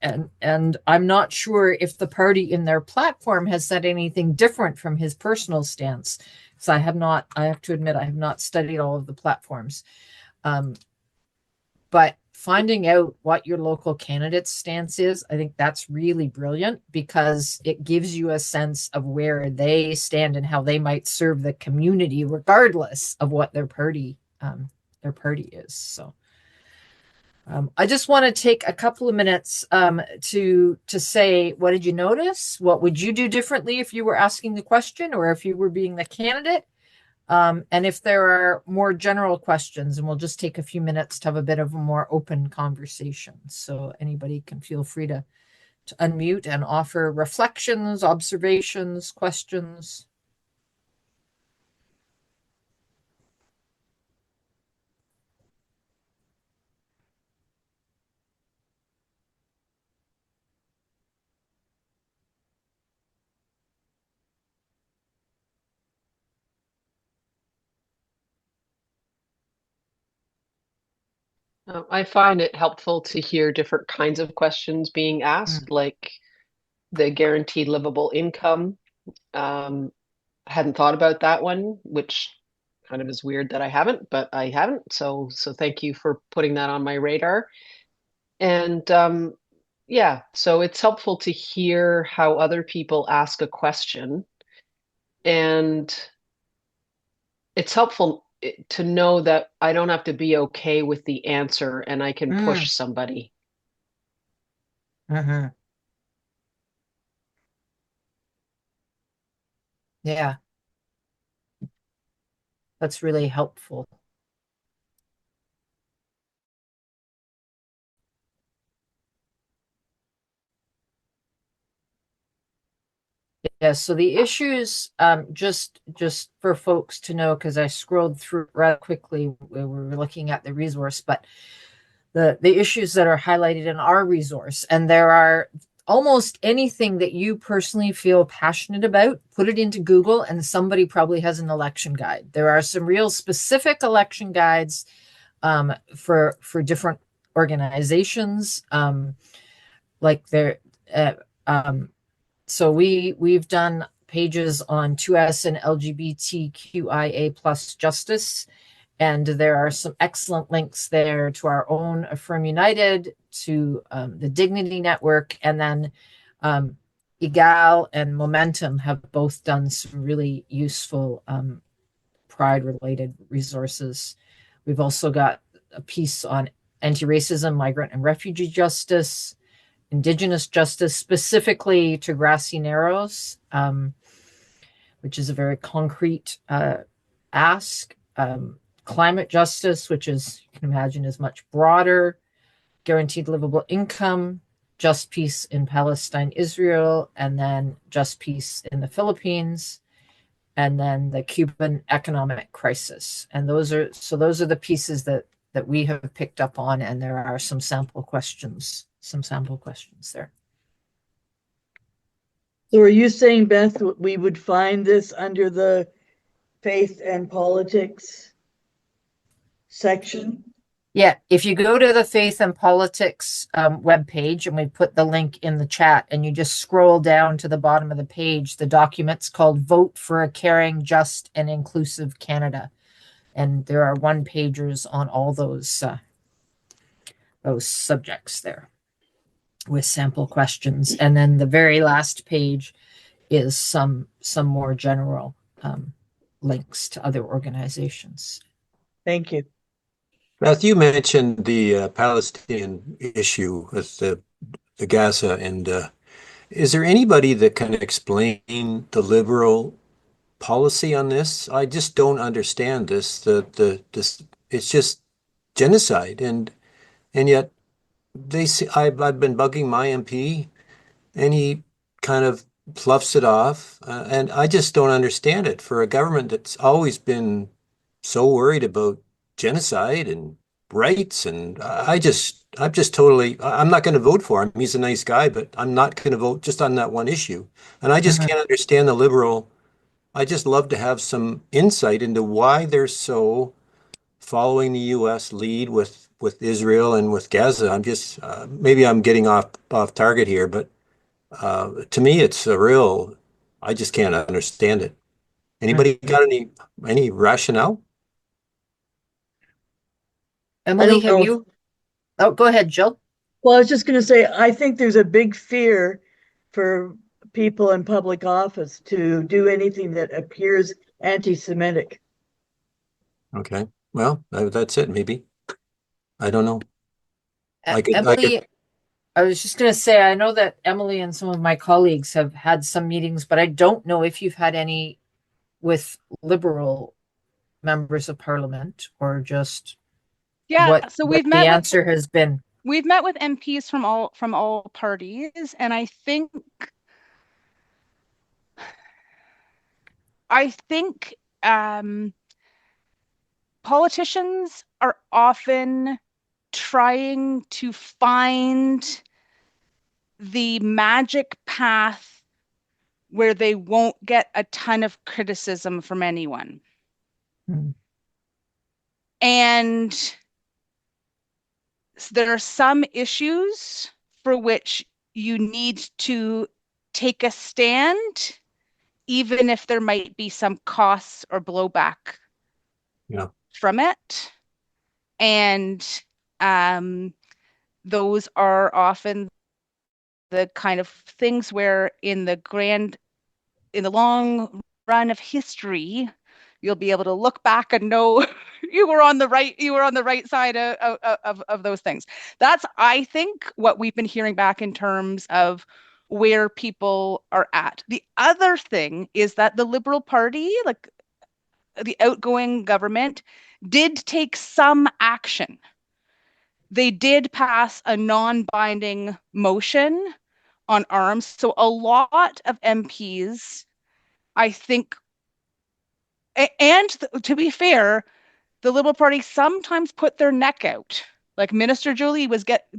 I'm not sure if the party in their platform has said anything different from his personal stance. So I have to admit, I have not studied all of the platforms. But finding out what your local candidate's stance is, I think that's really brilliant because it gives you a sense of where they stand and how they might serve the community, regardless of what their party is. So I just want to take a couple of minutes to say, what did you notice? What would you do differently if you were asking the question or if you were being the candidate? And if there are more general questions, and we'll just take a few minutes to have a bit of a more open conversation. So anybody can feel free to unmute and offer reflections, observations, questions. I find it helpful to hear different kinds of questions being asked, like the guaranteed livable income. I hadn't thought about that one, which kind of is weird that I haven't, but I haven't. So thank you for putting that on my radar. And yeah, so it's helpful to hear how other people ask a question, and it's helpful to know that I don't have to be okay with the answer and I can push somebody. Mm-hmm. Yeah, that's really helpful. Yeah, so the issues, just for folks to know, because I scrolled through rather quickly when we were looking at the resource, but the issues that are highlighted in our resource, and there are almost anything that you personally feel passionate about, put it into Google, and somebody probably has an election guide. There are some real specific election guides for different organizations, like there. So we've done pages on 2S and LGBTQIA plus justice, and there are some excellent links there to our own Affirm United, to the Dignity Network, and then Egal and Momentum have both done some really useful pride-related resources. We've also got a piece on anti-racism, migrant and refugee justice, Indigenous justice, specifically to Grassy Narrows, which is a very concrete ask. Climate justice, which is, you can imagine, is much broader. Guaranteed livable income, just peace in Palestine, Israel, and then just peace in the Philippines, and then the Cuban economic crisis. And those are the pieces that we have picked up on, and there are some sample questions there. So are you saying, Beth, we would find this under the faith and politics section? Yeah, if you go to the Faith and Politics webpage, and we put the link in the chat, and you just scroll down to the bottom of the page, the document's called Vote for a Caring, Just, and Inclusive Canada. And there are one-pagers on all those subjects there with sample questions. And then the very last page is some more general links to other organizations. Thank you. Beth, you mentioned the Palestinian issue with the Gaza, and is there anybody that can explain the liberal policy on this? I just don't understand this. This it's just genocide, and yet they see I've been bugging my MP, and he kind of fluffs it off, and I just don't understand it for a government that's always been so worried about genocide and rights, and I'm just totally I'm not going to vote for him. He's a nice guy, but I'm not going to vote just on that one issue, and I just Mhm. can't understand the liberal. I just love to have some insight into why they're so following the U.S. lead with Israel and with Gaza. I'm just maybe I'm getting off target here, but to me, it's a real. I just can't understand it. Right. Anybody got any rationale? I Emily, don't have know if, you? Oh, go ahead, Jill. well, I was just going to say, I think there's a big fear for people in public office to do anything that appears anti-Semitic. Okay, well, that's it. Maybe I don't know. I could. Emily, I was just going to say, I know that Emily and some of my colleagues have had some meetings, but I don't know if you've had any with liberal members of parliament or just Yeah, so what the answer has been. we've met with MPs from all parties, and I think politicians are often trying to find the magic path where they won't get a ton of criticism from anyone. Hmm. And there are some issues for which you need to take a stand, even if there might be some costs or blowback Yeah, from it. And um, those are often the kind of things where in the long run of history, you'll be able to look back and know you were on the right side of those things. That's, I think, what we've been hearing back in terms of where people are at. The other thing is that the Liberal Party, like the outgoing government, did take some action. They did pass a non-binding motion on arms. So a lot of MPs, I think, and to be fair, the Liberal Party sometimes put their neck out. Like Minister Jolie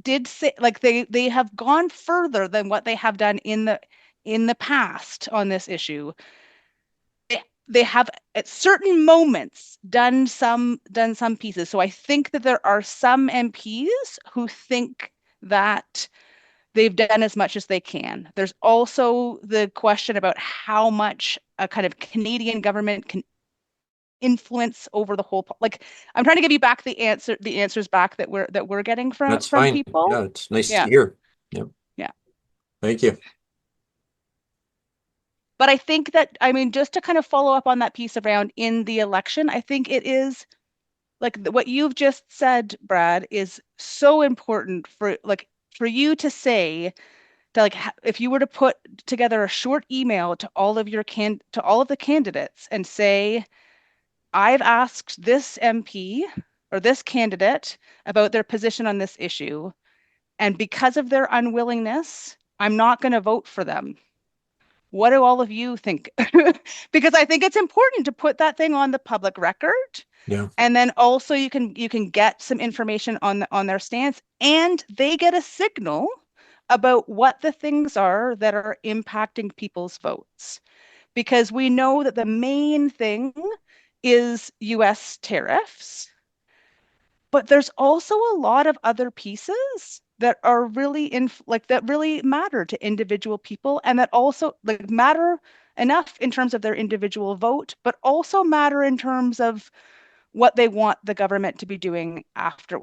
did say, like they have gone further than what they have done in the past on this issue. They have at certain moments done some pieces. So I think that there are some MPs who think that they've done as much as they can. There's also the question about how much a kind of Canadian government can influence over the whole, like I'm trying to give you back the answers back that we're getting that's from fine. people. Yeah, it's nice to Yeah. hear. Yep. Yeah. Thank you. But I think that, I mean, just to kind of follow up on that piece around in the election, I think it is like what you've just said, Brad, is so important for you to say that, like, if you were to put together a short email to all of the candidates and say, I've asked this MP or this candidate about their position on this issue, and because of their unwillingness, I'm not going to vote for them. What do all of you think? Because I think it's important to put that thing on the public record. Yeah. And then also you can get some information on their stance, and they get a signal about what the things are that are impacting people's votes. Because we know that the main thing is US tariffs, but there's also a lot of other pieces that are really that really matter to individual people, and that also like matter enough in terms of their individual vote, but also matter in terms of what they want the government to be doing after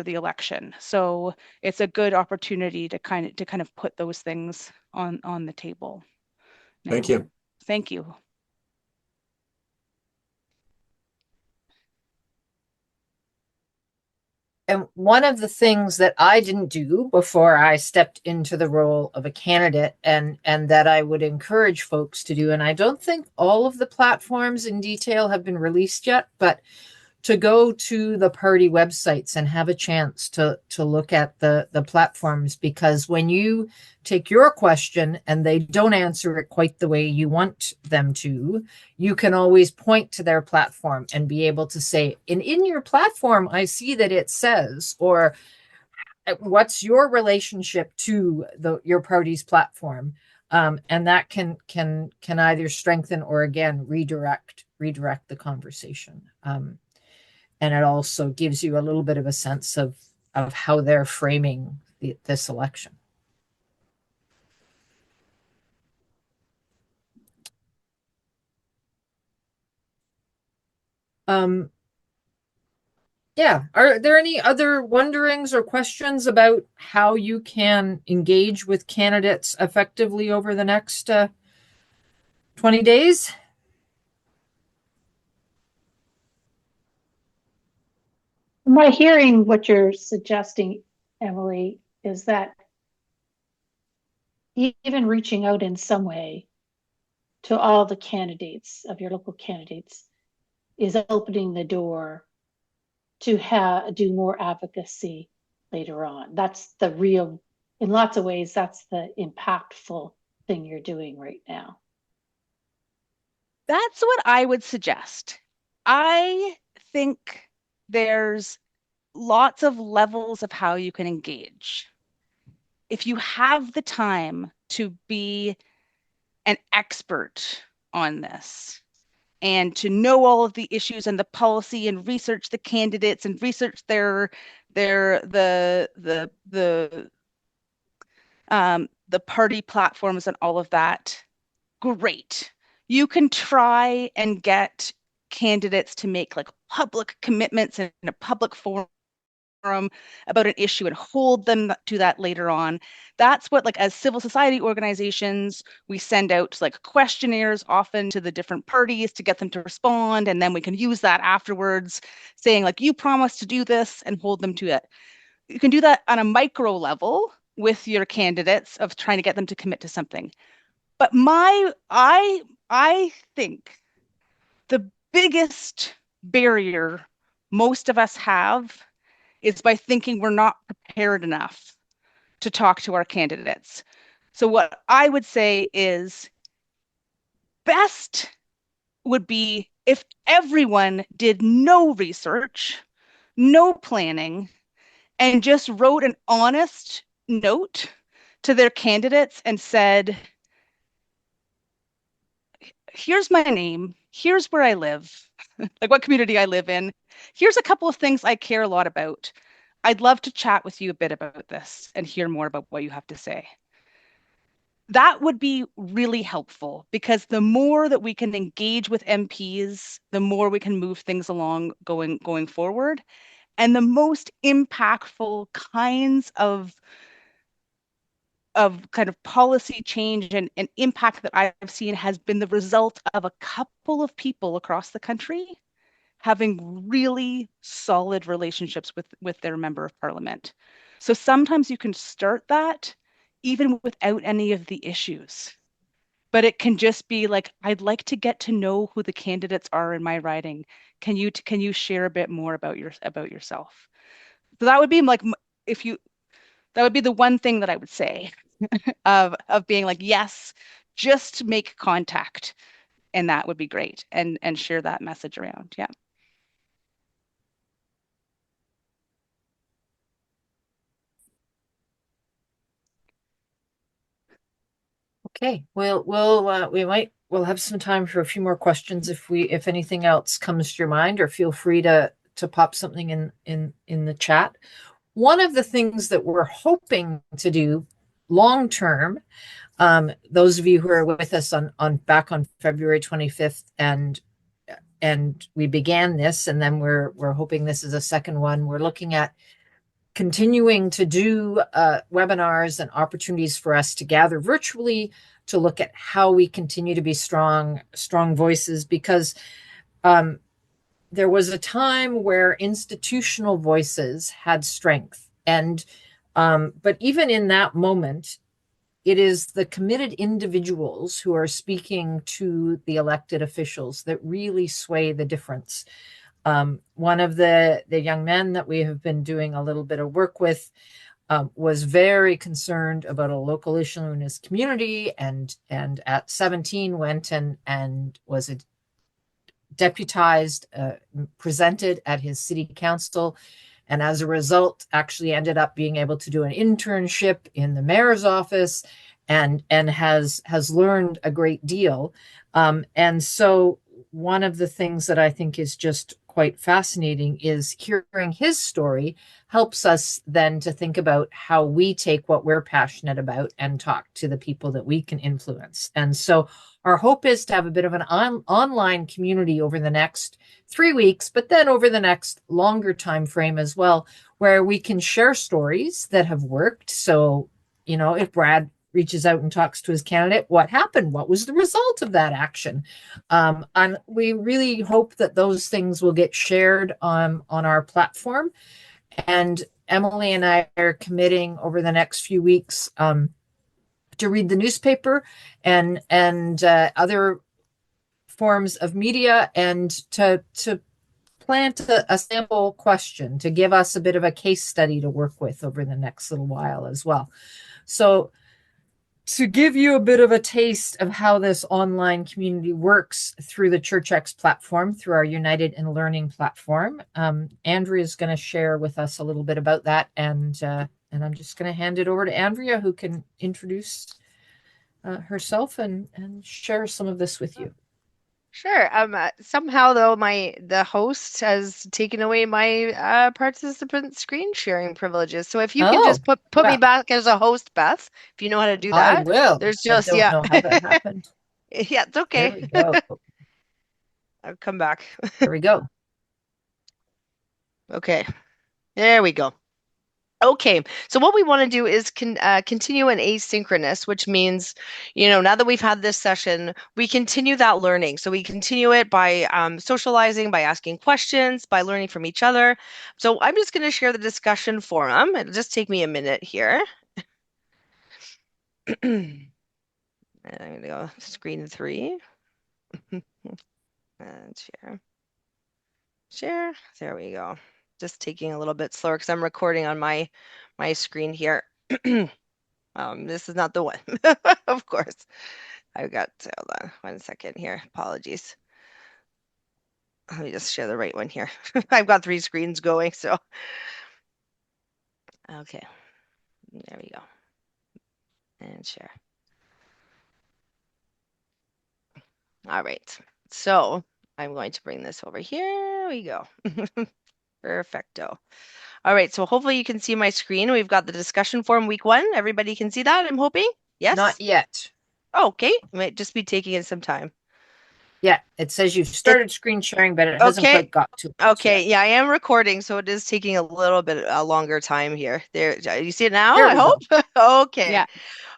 the election. So it's a good opportunity to kind of put those things on the table Thank now. you. Thank you. And one of the things that I didn't do before I stepped into the role of a candidate, and that I would encourage folks to do, and I don't think all of the platforms in detail have been released yet, but to go to the party websites and have a chance to look at the platforms, because when you take your question and they don't answer it quite the way you want them to, you can always point to their platform and be able to say, and in your platform, I see that it says, or what's your relationship to your party's platform? And that can either strengthen or again redirect the conversation. And it also gives you a little bit of a sense of how they're framing this election. Yeah. Are there any other wonderings or questions about how you can engage with candidates effectively over the next 20 days? My hearing what you're suggesting, Emily, is that even reaching out in some way to all the candidates of your local candidates is opening the door to do more advocacy later on. That's the real, in lots of ways, that's the impactful thing you're doing right now. That's what I would suggest. I think there's lots of levels of how you can engage. If you have the time to be an expert on this and to know all of the issues and the policy and research the candidates and research the party platforms and all of that, great. You can try and get candidates to make like public commitments in a public forum about an issue and hold them to that later on. That's what, like, as civil society organizations, we send out like questionnaires often to the different parties to get them to respond, and then we can use that afterwards, saying like, you promised to do this, and hold them to it. You can do that on a micro level with your candidates of trying to get them to commit to something. But I think the biggest barrier most of us have is by thinking we're not prepared enough to talk to our candidates. So what I would say is best would be if everyone did no research, no planning, and just wrote an honest note to their candidates and said, here's my name, here's where I live, like what community I live in. Here's a couple of things I care a lot about. I'd love to chat with you a bit about this and hear more about what you have to say. That would be really helpful, because the more that we can engage with MPs, the more we can move things along going forward. And the most impactful kinds of kind of policy change and impact that I've seen has been the result of a couple of people across the country having really solid relationships with their member of parliament. So sometimes you can start that even without any of the issues. But it can just be like, I'd like to get to know who the candidates are in my riding. Can you share a bit more about yourself? So that would be like, that would be the one thing that I would say of being like, yes, just make contact, and that would be great, and share that message around. Yeah. Okay, we'll have some time for a few more questions if anything else comes to your mind, or feel free to pop something in the chat. One of the things that we're hoping to do long term, those of you who are with us back on February 25th, and we began this, and then we're hoping this is a second one. We're looking at continuing to do webinars and opportunities for us to gather virtually to look at how we continue to be strong voices, because there was a time where institutional voices had strength. But even in that moment, it is the committed individuals who are speaking to the elected officials that really sway the difference. One of the young men that we have been doing a little bit of work with was very concerned about a local issue in his community, and at 17 went and was deputized, presented at his city council, and as a result actually ended up being able to do an internship in the mayor's office, and has learned a great deal. And so one of the things that I think is just quite fascinating is hearing his story helps us then to think about how we take what we're passionate about and talk to the people that we can influence. And so our hope is to have a bit of an online community over the next 3 weeks, but then over the next longer time frame as well, where we can share stories that have worked. So, if Brad reaches out and talks to his candidate, what happened? What was the result of that action? And we really hope that those things will get shared on our platform. And Emily and I are committing over the next few weeks to read the newspaper and other forms of media, and to plant a sample question to give us a bit of a case study to work with over the next little while as well. So to give you a bit of a taste of how this online community works through the ChurchX platform, through our United in Learning platform, Andrea is going to share with us a little bit about that, and I'm just going to hand it over to Andrea, who can introduce herself and share some of this with you. Sure. Somehow though, the host has taken away my participant screen sharing privileges. So if you can just put me back as a host, Beth, if you know how to do that. I will. There's just I don't know how that happened. Yeah, it's okay. There we go. I'll come back. There we go. Okay. There we go. Okay, so what we want to do is continue an asynchronous, which means, now that we've had this session, we continue that learning. So we continue it by socializing, by asking questions, by learning from each other. So I'm just going to share the discussion forum. It'll just take me a minute here. And I'm going to go screen 3. And share. Share. There we go. Just taking a little bit slower because I'm recording on my screen here. This is not the one, of course. Hold on 1 second here. Apologies. Let me just share the right one here. I've got 3 screens going, so. Okay, there we go. And share. All right, so I'm going to bring this over here. We go. Perfecto. All right, so hopefully you can see my screen. We've got the discussion forum week 1. Everybody can see that, I'm hoping? Yes? Not yet. Okay, it might just be taking it some time. Yeah, it says you've started screen sharing, but it hasn't quite got to it. Okay, yeah, I am recording, so it is taking a little bit a longer time here. There, you see it now, There I we hope? Okay. Yeah.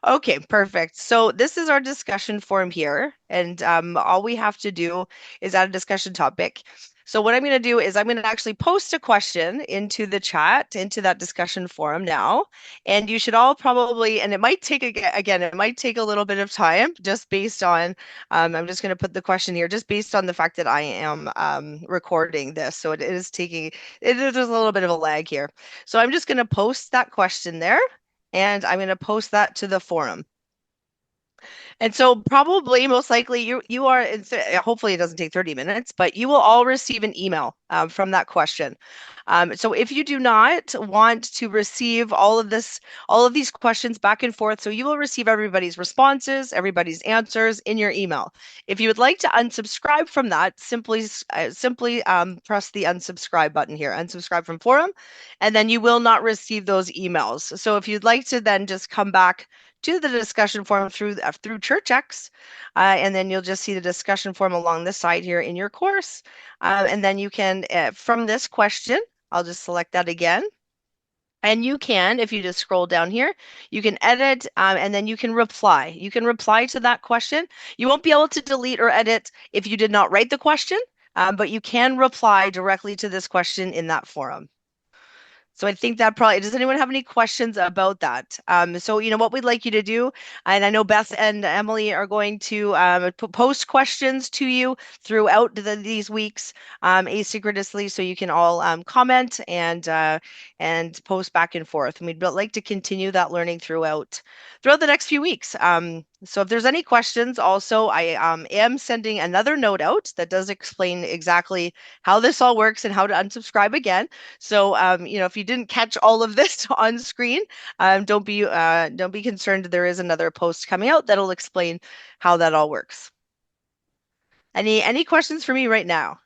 Okay, perfect. So this is our discussion forum here, and all we have to do is add a discussion topic. So what I'm going to do is I'm going to actually post a question into the chat, into that discussion forum now, and you should all probably, and it might take, again, it might take a little bit of time just based on, I'm just going to put the question here, just based on the fact that I am recording this. So it is there's a little bit of a lag here. So I'm just going to post that question there, and I'm going to post that to the forum. And so probably most likely you are, hopefully it doesn't take 30 minutes, but you will all receive an email from that question. So if you do not want to receive all of these questions back and forth, so you will receive everybody's responses, everybody's answers in your email. If you would like to unsubscribe from that, simply press the unsubscribe button here, unsubscribe from forum, and then you will not receive those emails. So if you'd like to then just come back to the discussion forum through ChurchX, and then you'll just see the discussion forum along the side here in your course. And then you can, from this question, I'll just select that again. And you can, if you just scroll down here, you can edit, and then you can reply. You can reply to that question. You won't be able to delete or edit if you did not write the question, but you can reply directly to this question in that forum. So I think that probably, does anyone have any questions about that? So, what we'd like you to do, and I know Beth and Emily are going to post questions to you throughout these weeks asynchronously, so you can all comment and post back and forth. And we'd like to continue that learning throughout the next few weeks. So if there's any questions, also, I am sending another note out that does explain exactly how this all works and how to unsubscribe again. So, if you didn't catch all of this on screen, don't be concerned. There is another post coming out that'll explain how that all works. Any questions for me right now?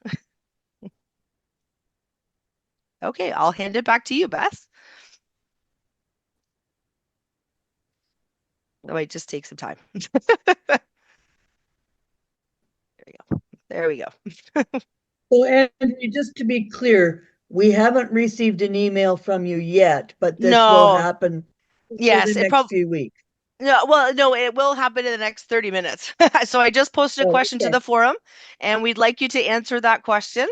Okay, I'll hand it back to you, Beth. That might just take some time. There we go. So, Andrew, just to be clear, we haven't received an email from you yet, but this will No. happen in Yes, the it next few weeks. No, well, no, it will happen in the next 30 minutes. So I just posted a Oh, question to okay. the forum, and we'd like you to answer that question.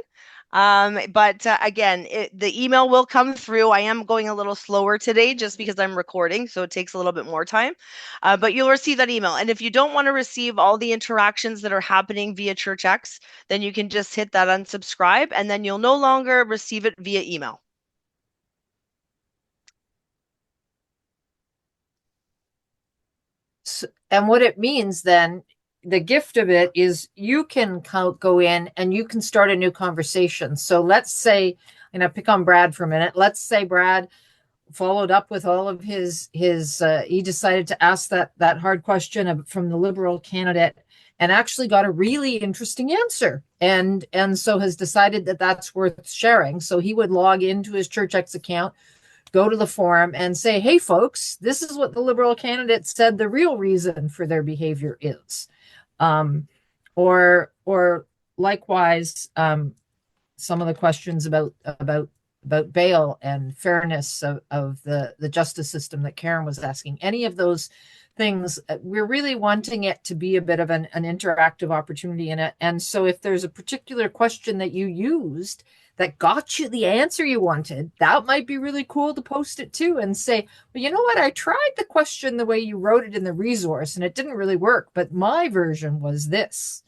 But again, the email will come through. I am going a little slower today just because I'm recording, so it takes a little bit more time. But you'll receive that email. And if you don't want to receive all the interactions that are happening via ChurchX, then you can just hit that unsubscribe, and then you'll no longer receive it via email. So, and what it means then, the gift of it is you can go in and you can start a new conversation. So let's say, and I pick on Brad for a minute. Let's say Brad followed up with all of his he decided to ask that hard question from the Liberal candidate and actually got a really interesting answer, and so has decided that that's worth sharing. So he would log into his ChurchX account, go to the forum and say, hey folks, this is what the Liberal candidate said the real reason for their behavior is. Or likewise, some of the questions about bail and fairness of the justice system that Karen was asking. Any of those things, we're really wanting it to be a bit of an interactive opportunity in it. And so if there's a particular question that you used that got you the answer you wanted, that might be really cool to post it too and say, well, you know what, I tried the question the way you wrote it in the resource and it didn't really work, but my version was this.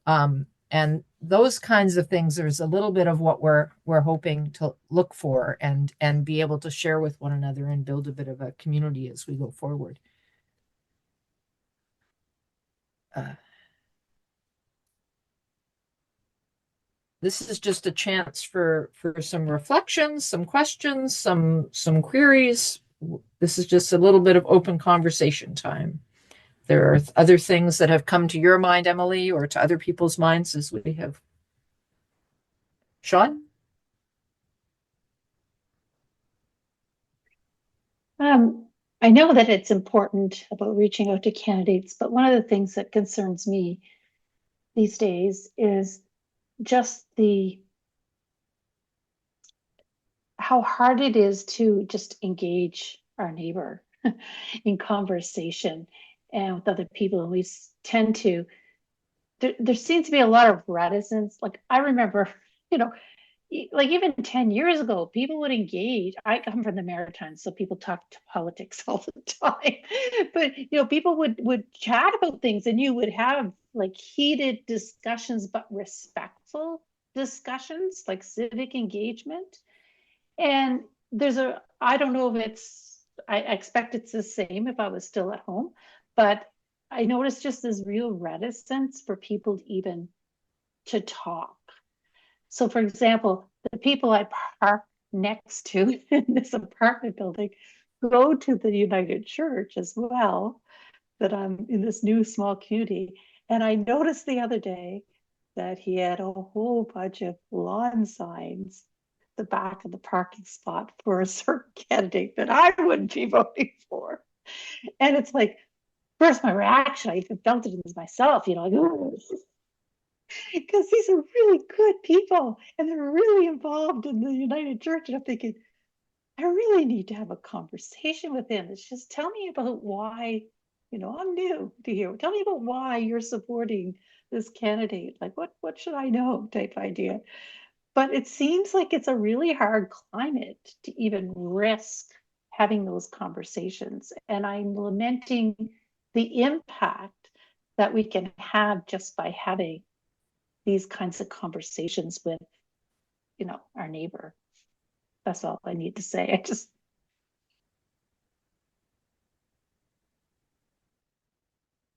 And those kinds of things, there's a little bit of what we're hoping to look for and be able to share with one another and build a bit of a community as we go forward. This is just a chance for some reflections, some questions, some queries. This is just a little bit of open conversation time. There are other things that have come to your mind, Emily, or to other people's minds as we have. Sean? I know that it's important about reaching out to candidates, but one of the things that concerns me these days is just how hard it is to just engage our neighbor in conversation and with other people. And we tend to, there seems to be a lot of reticence. Like I remember, like even 10 years ago, people would engage. I come from the Maritimes, so people talk to politics all the time. But people would chat about things and you would have like heated discussions, but respectful discussions, like civic engagement. And I don't know if I expect it's the same if I was still at home, but I noticed just this real reticence for people even to talk. So, for example, the people I park next to in this apartment building go to the United Church as well, that I'm in this new small community. And I noticed the other day that he had a whole bunch of lawn signs at the back of the parking spot for a certain candidate that I wouldn't be voting for. And it's like, first my reaction, I even felt it in myself, like, ooh, because these are really good people and they're really involved in the United Church. And I'm thinking, I really need to have a conversation with him. It's just tell me about why, I'm new to here. Tell me about why you're supporting this candidate. Like, what should I know type idea. But it seems like it's a really hard climate to even risk having those conversations. And I'm lamenting the impact that we can have just by having these kinds of conversations with, our neighbor. That's all I need to say.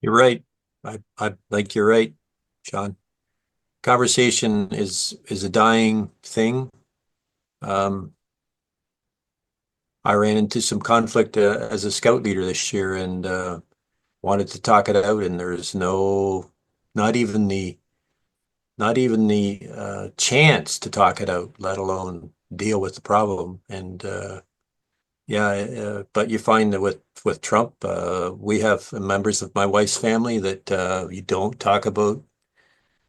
You're right. I like you're right, Sean. Conversation is a dying thing. I ran into some conflict as a scout leader this year and wanted to talk it out, and there's not even the chance to talk it out, let alone deal with the problem. And yeah, but you find that with Trump, we have members of my wife's family that you don't talk about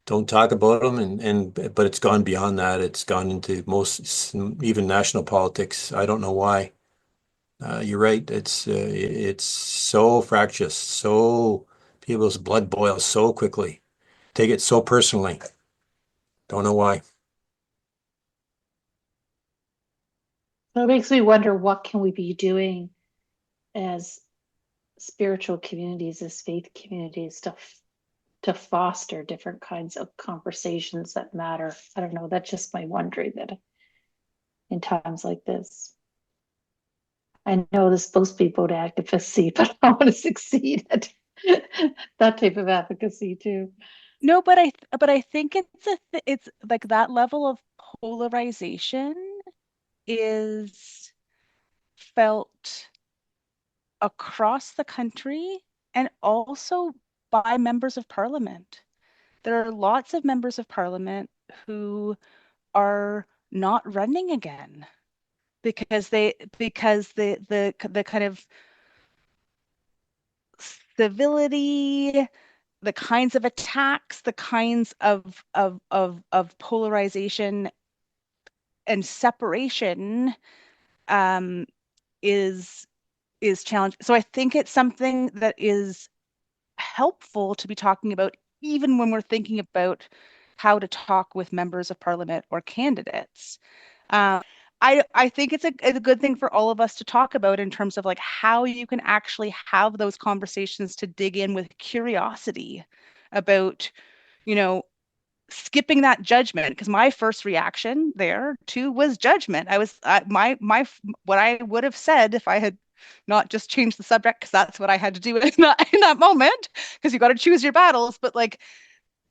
them, and but it's gone beyond that. It's gone into most even national politics. I don't know why. You're right. It's so fractious, so people's blood boils so quickly, take it so personally. Don't know why. So it makes me wonder, what can we be doing as spiritual communities, as faith communities, to foster different kinds of conversations that matter. I don't know. That's just my wondering, that in times like this. I know this is supposed to be about advocacy, but I want to succeed at that type of advocacy too. No, but I think it's like that level of polarization is felt across the country and also by members of parliament. There are lots of members of parliament who are not running again because the kind of civility, the kinds of attacks, the kinds of polarization and separation um, is challenging. So I think it's something that is helpful to be talking about, even when we're thinking about how to talk with members of parliament or candidates. Um, I think it's a good thing for all of us to talk about in terms of like how you can actually have those conversations to dig in with curiosity about, you know, skipping that judgment, because my first reaction there too was judgment. I was my what I would have said if I had not just changed the subject, because that's what I had to do in that moment, because you got to choose your battles. But like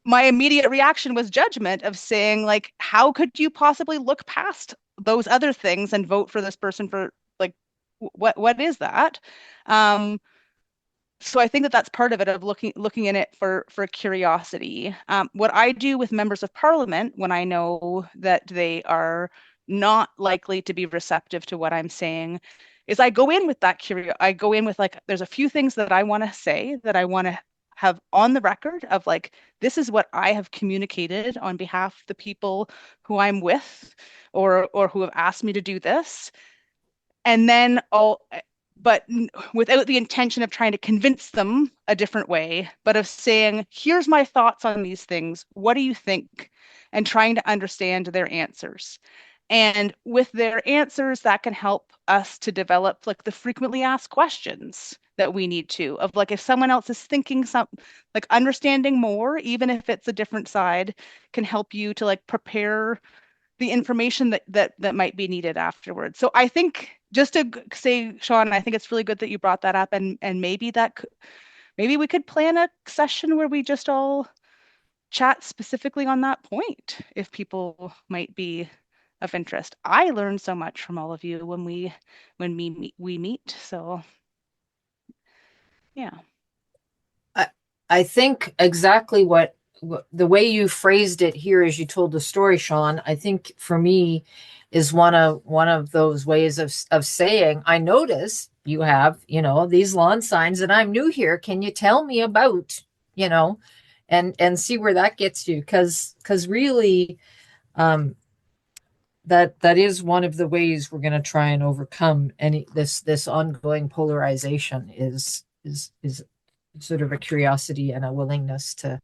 my immediate reaction was judgment of saying, like, how could you possibly look past those other things and vote for this person for like what is that? Um, so I think that that's part of it, of looking in it for curiosity. What I do with members of parliament when I know that they are not likely to be receptive to what I'm saying is I go in with that I go in with like, there's a few things that I want to say, that I want to have on the record of like, this is what I have communicated on behalf of the people who I'm with, or who have asked me to do this. And then but without the intention of trying to convince them a different way, but of saying, here's my thoughts on these things. What do you think? And trying to understand their answers. And with their answers, that can help us to develop like the frequently asked questions that we need to, of like, if someone else is thinking like understanding more, even if it's a different side, can help you to like prepare the information that might be needed afterwards. So I think, just to say, Sean, I think it's really good that you brought that up, and maybe we could plan a session where we just all chat specifically on that point, if people might be of interest. I learned so much from all of you we meet. So yeah. I think exactly what the way you phrased it here as you told the story, Sean, I think for me is one of those ways of saying, I notice you have, these lawn signs, and I'm new here. Can you tell me about, and see where that gets you? Because really, that is one of the ways we're going to try and overcome this ongoing polarization is sort of a curiosity and a willingness to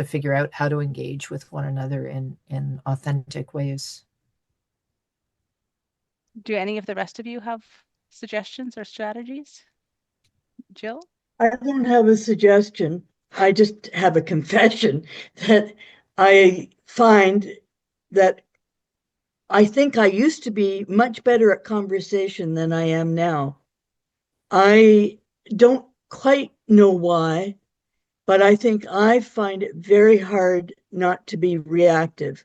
figure out how to engage with one another in authentic ways. Do any of the rest of you have suggestions or strategies? Jill? I don't have a suggestion. I just have a confession that I find that I think I used to be much better at conversation than I am now. I don't quite know why, but I think I find it very hard not to be reactive.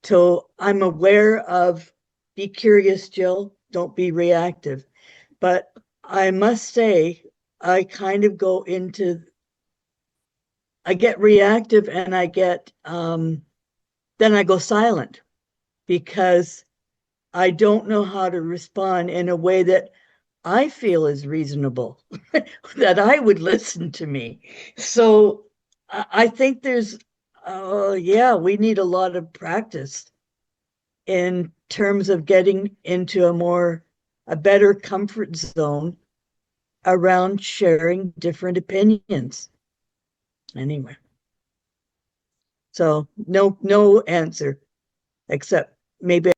So I'm aware of be curious, Jill, don't be reactive. But I must say, I kind of go into, I get reactive and then I go silent because I don't know how to respond in a way that I feel is reasonable, that I would listen to me. So I think yeah, we need a lot of practice in terms of getting into a better comfort zone around sharing different opinions. Anyway, so no answer except maybe.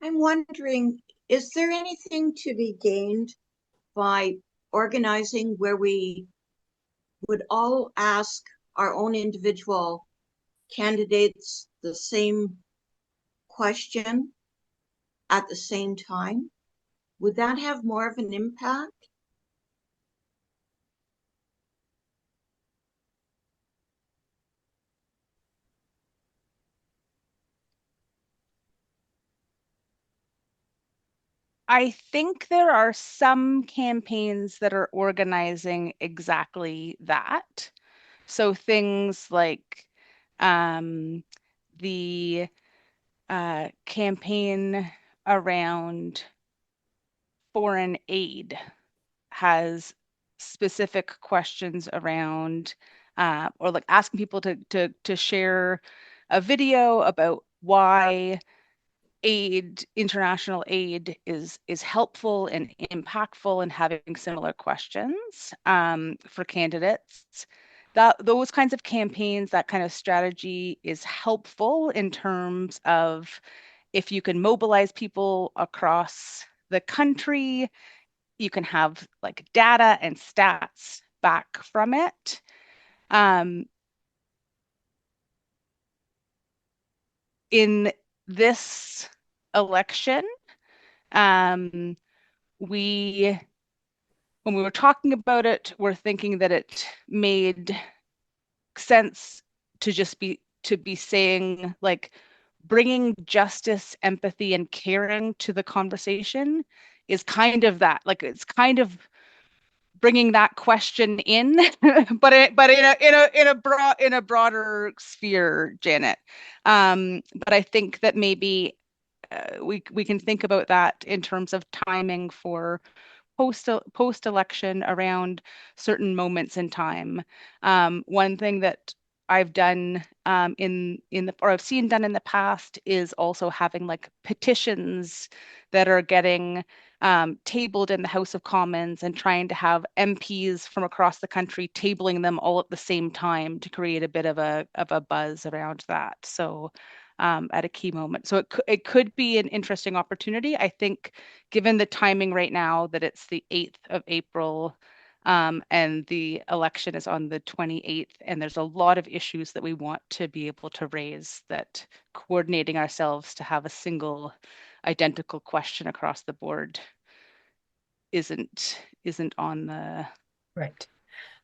I'm wondering, is there anything to be gained by organizing where we would all ask our own individual candidates the same question at the same time? Would that have more of an impact? I think there are some campaigns that are organizing exactly that. So things like the campaign around foreign aid has specific questions around or like asking people to share a video about why international aid is helpful and impactful, and having similar questions for candidates. Those kinds of campaigns, that kind of strategy is helpful in terms of if you can mobilize people across the country, you can have like data and stats back from it. In this election, we, when we were talking about it, we're thinking that it made sense to be saying like bringing justice, empathy, and caring to the conversation is kind of that. Like it's kind of bringing that question in, but in a broader sphere, Janet. But I think that maybe we can think about that in terms of timing for post election around certain moments in time. One thing that I've done or I've seen done in the past is also having like petitions that are getting tabled in the House of Commons, and trying to have MPs from across the country tabling them all at the same time to create a bit of a buzz around that. So at a key moment. So it could be an interesting opportunity. I think given the timing right now that it's the 8th of April and the election is on the 28th, and there's a lot of issues that we want to be able to raise, that coordinating ourselves to have a single identical question across the board isn't on the right.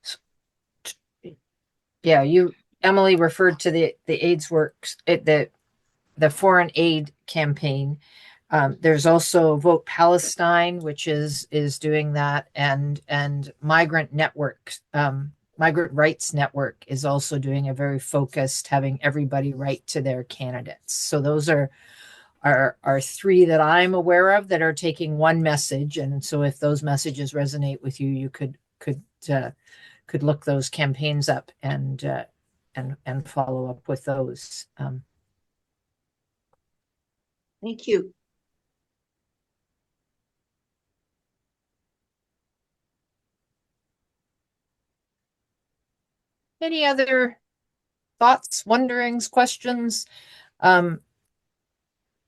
So, yeah, Emily referred to the AIDS works, the foreign aid campaign. There's also Vote Palestine, which is doing that, and Migrant Network, Migrant Rights Network is also doing a very focused, having everybody write to their candidates. So those are three that I'm aware of that are taking one message, and so if those messages resonate with you, you could look those campaigns up and follow up with those. Thank you. Any other thoughts, wonderings, questions?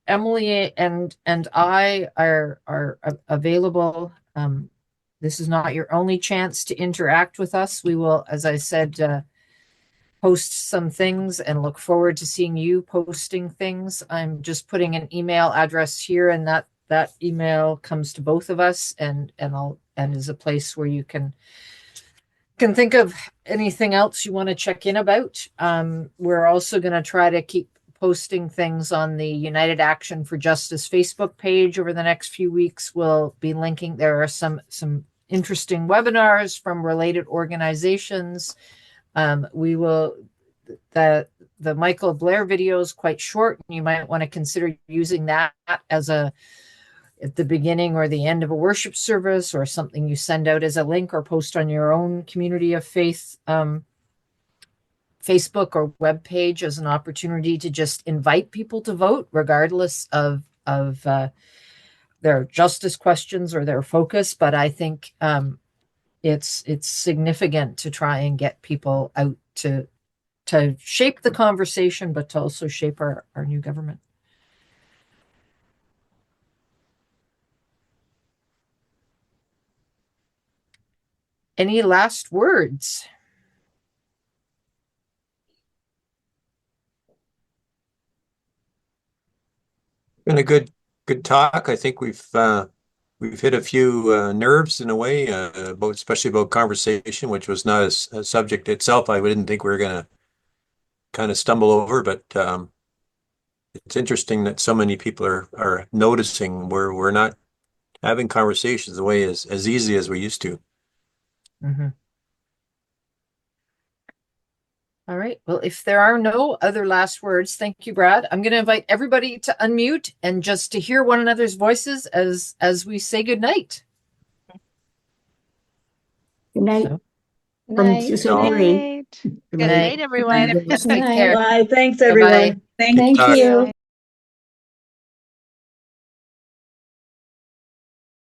Emily and I are available. This is not your only chance to interact with us. We will, as I said, post some things and look forward to seeing you posting things. I'm just putting an email address here, and that email comes to both of us, and is a place where you can think of anything else you want to check in about. We're also going to try to keep posting things on the United Action for Justice Facebook page over the next few weeks. We'll be linking. There are some interesting webinars from related organizations. We will the Michael Blair video is quite short, and you might want to consider using that as at the beginning or the end of a worship service, or something you send out as a link or post on your own community of faith Facebook or web page as an opportunity to just invite people to vote, regardless of their justice questions or their focus. But I think it's significant to try and get people out to shape the conversation, but to also shape our new government. Any last words? Been a good talk. I think we've hit a few nerves in a way, especially about conversation, which was not a subject itself. I didn't think we were going to kind of stumble over, but it's interesting that so many people are noticing we're not having conversations the way as easy as we used to. Mm-hmm. All right. Well, if there are no other last words, thank you, Brad. I'm going to invite everybody to unmute and just to hear one another's voices as we say good night. Good night. So, From Sister Maureen. Good night, everyone. Take care. Bye. Thanks, Bye-bye. everyone. Thank Good you. talk.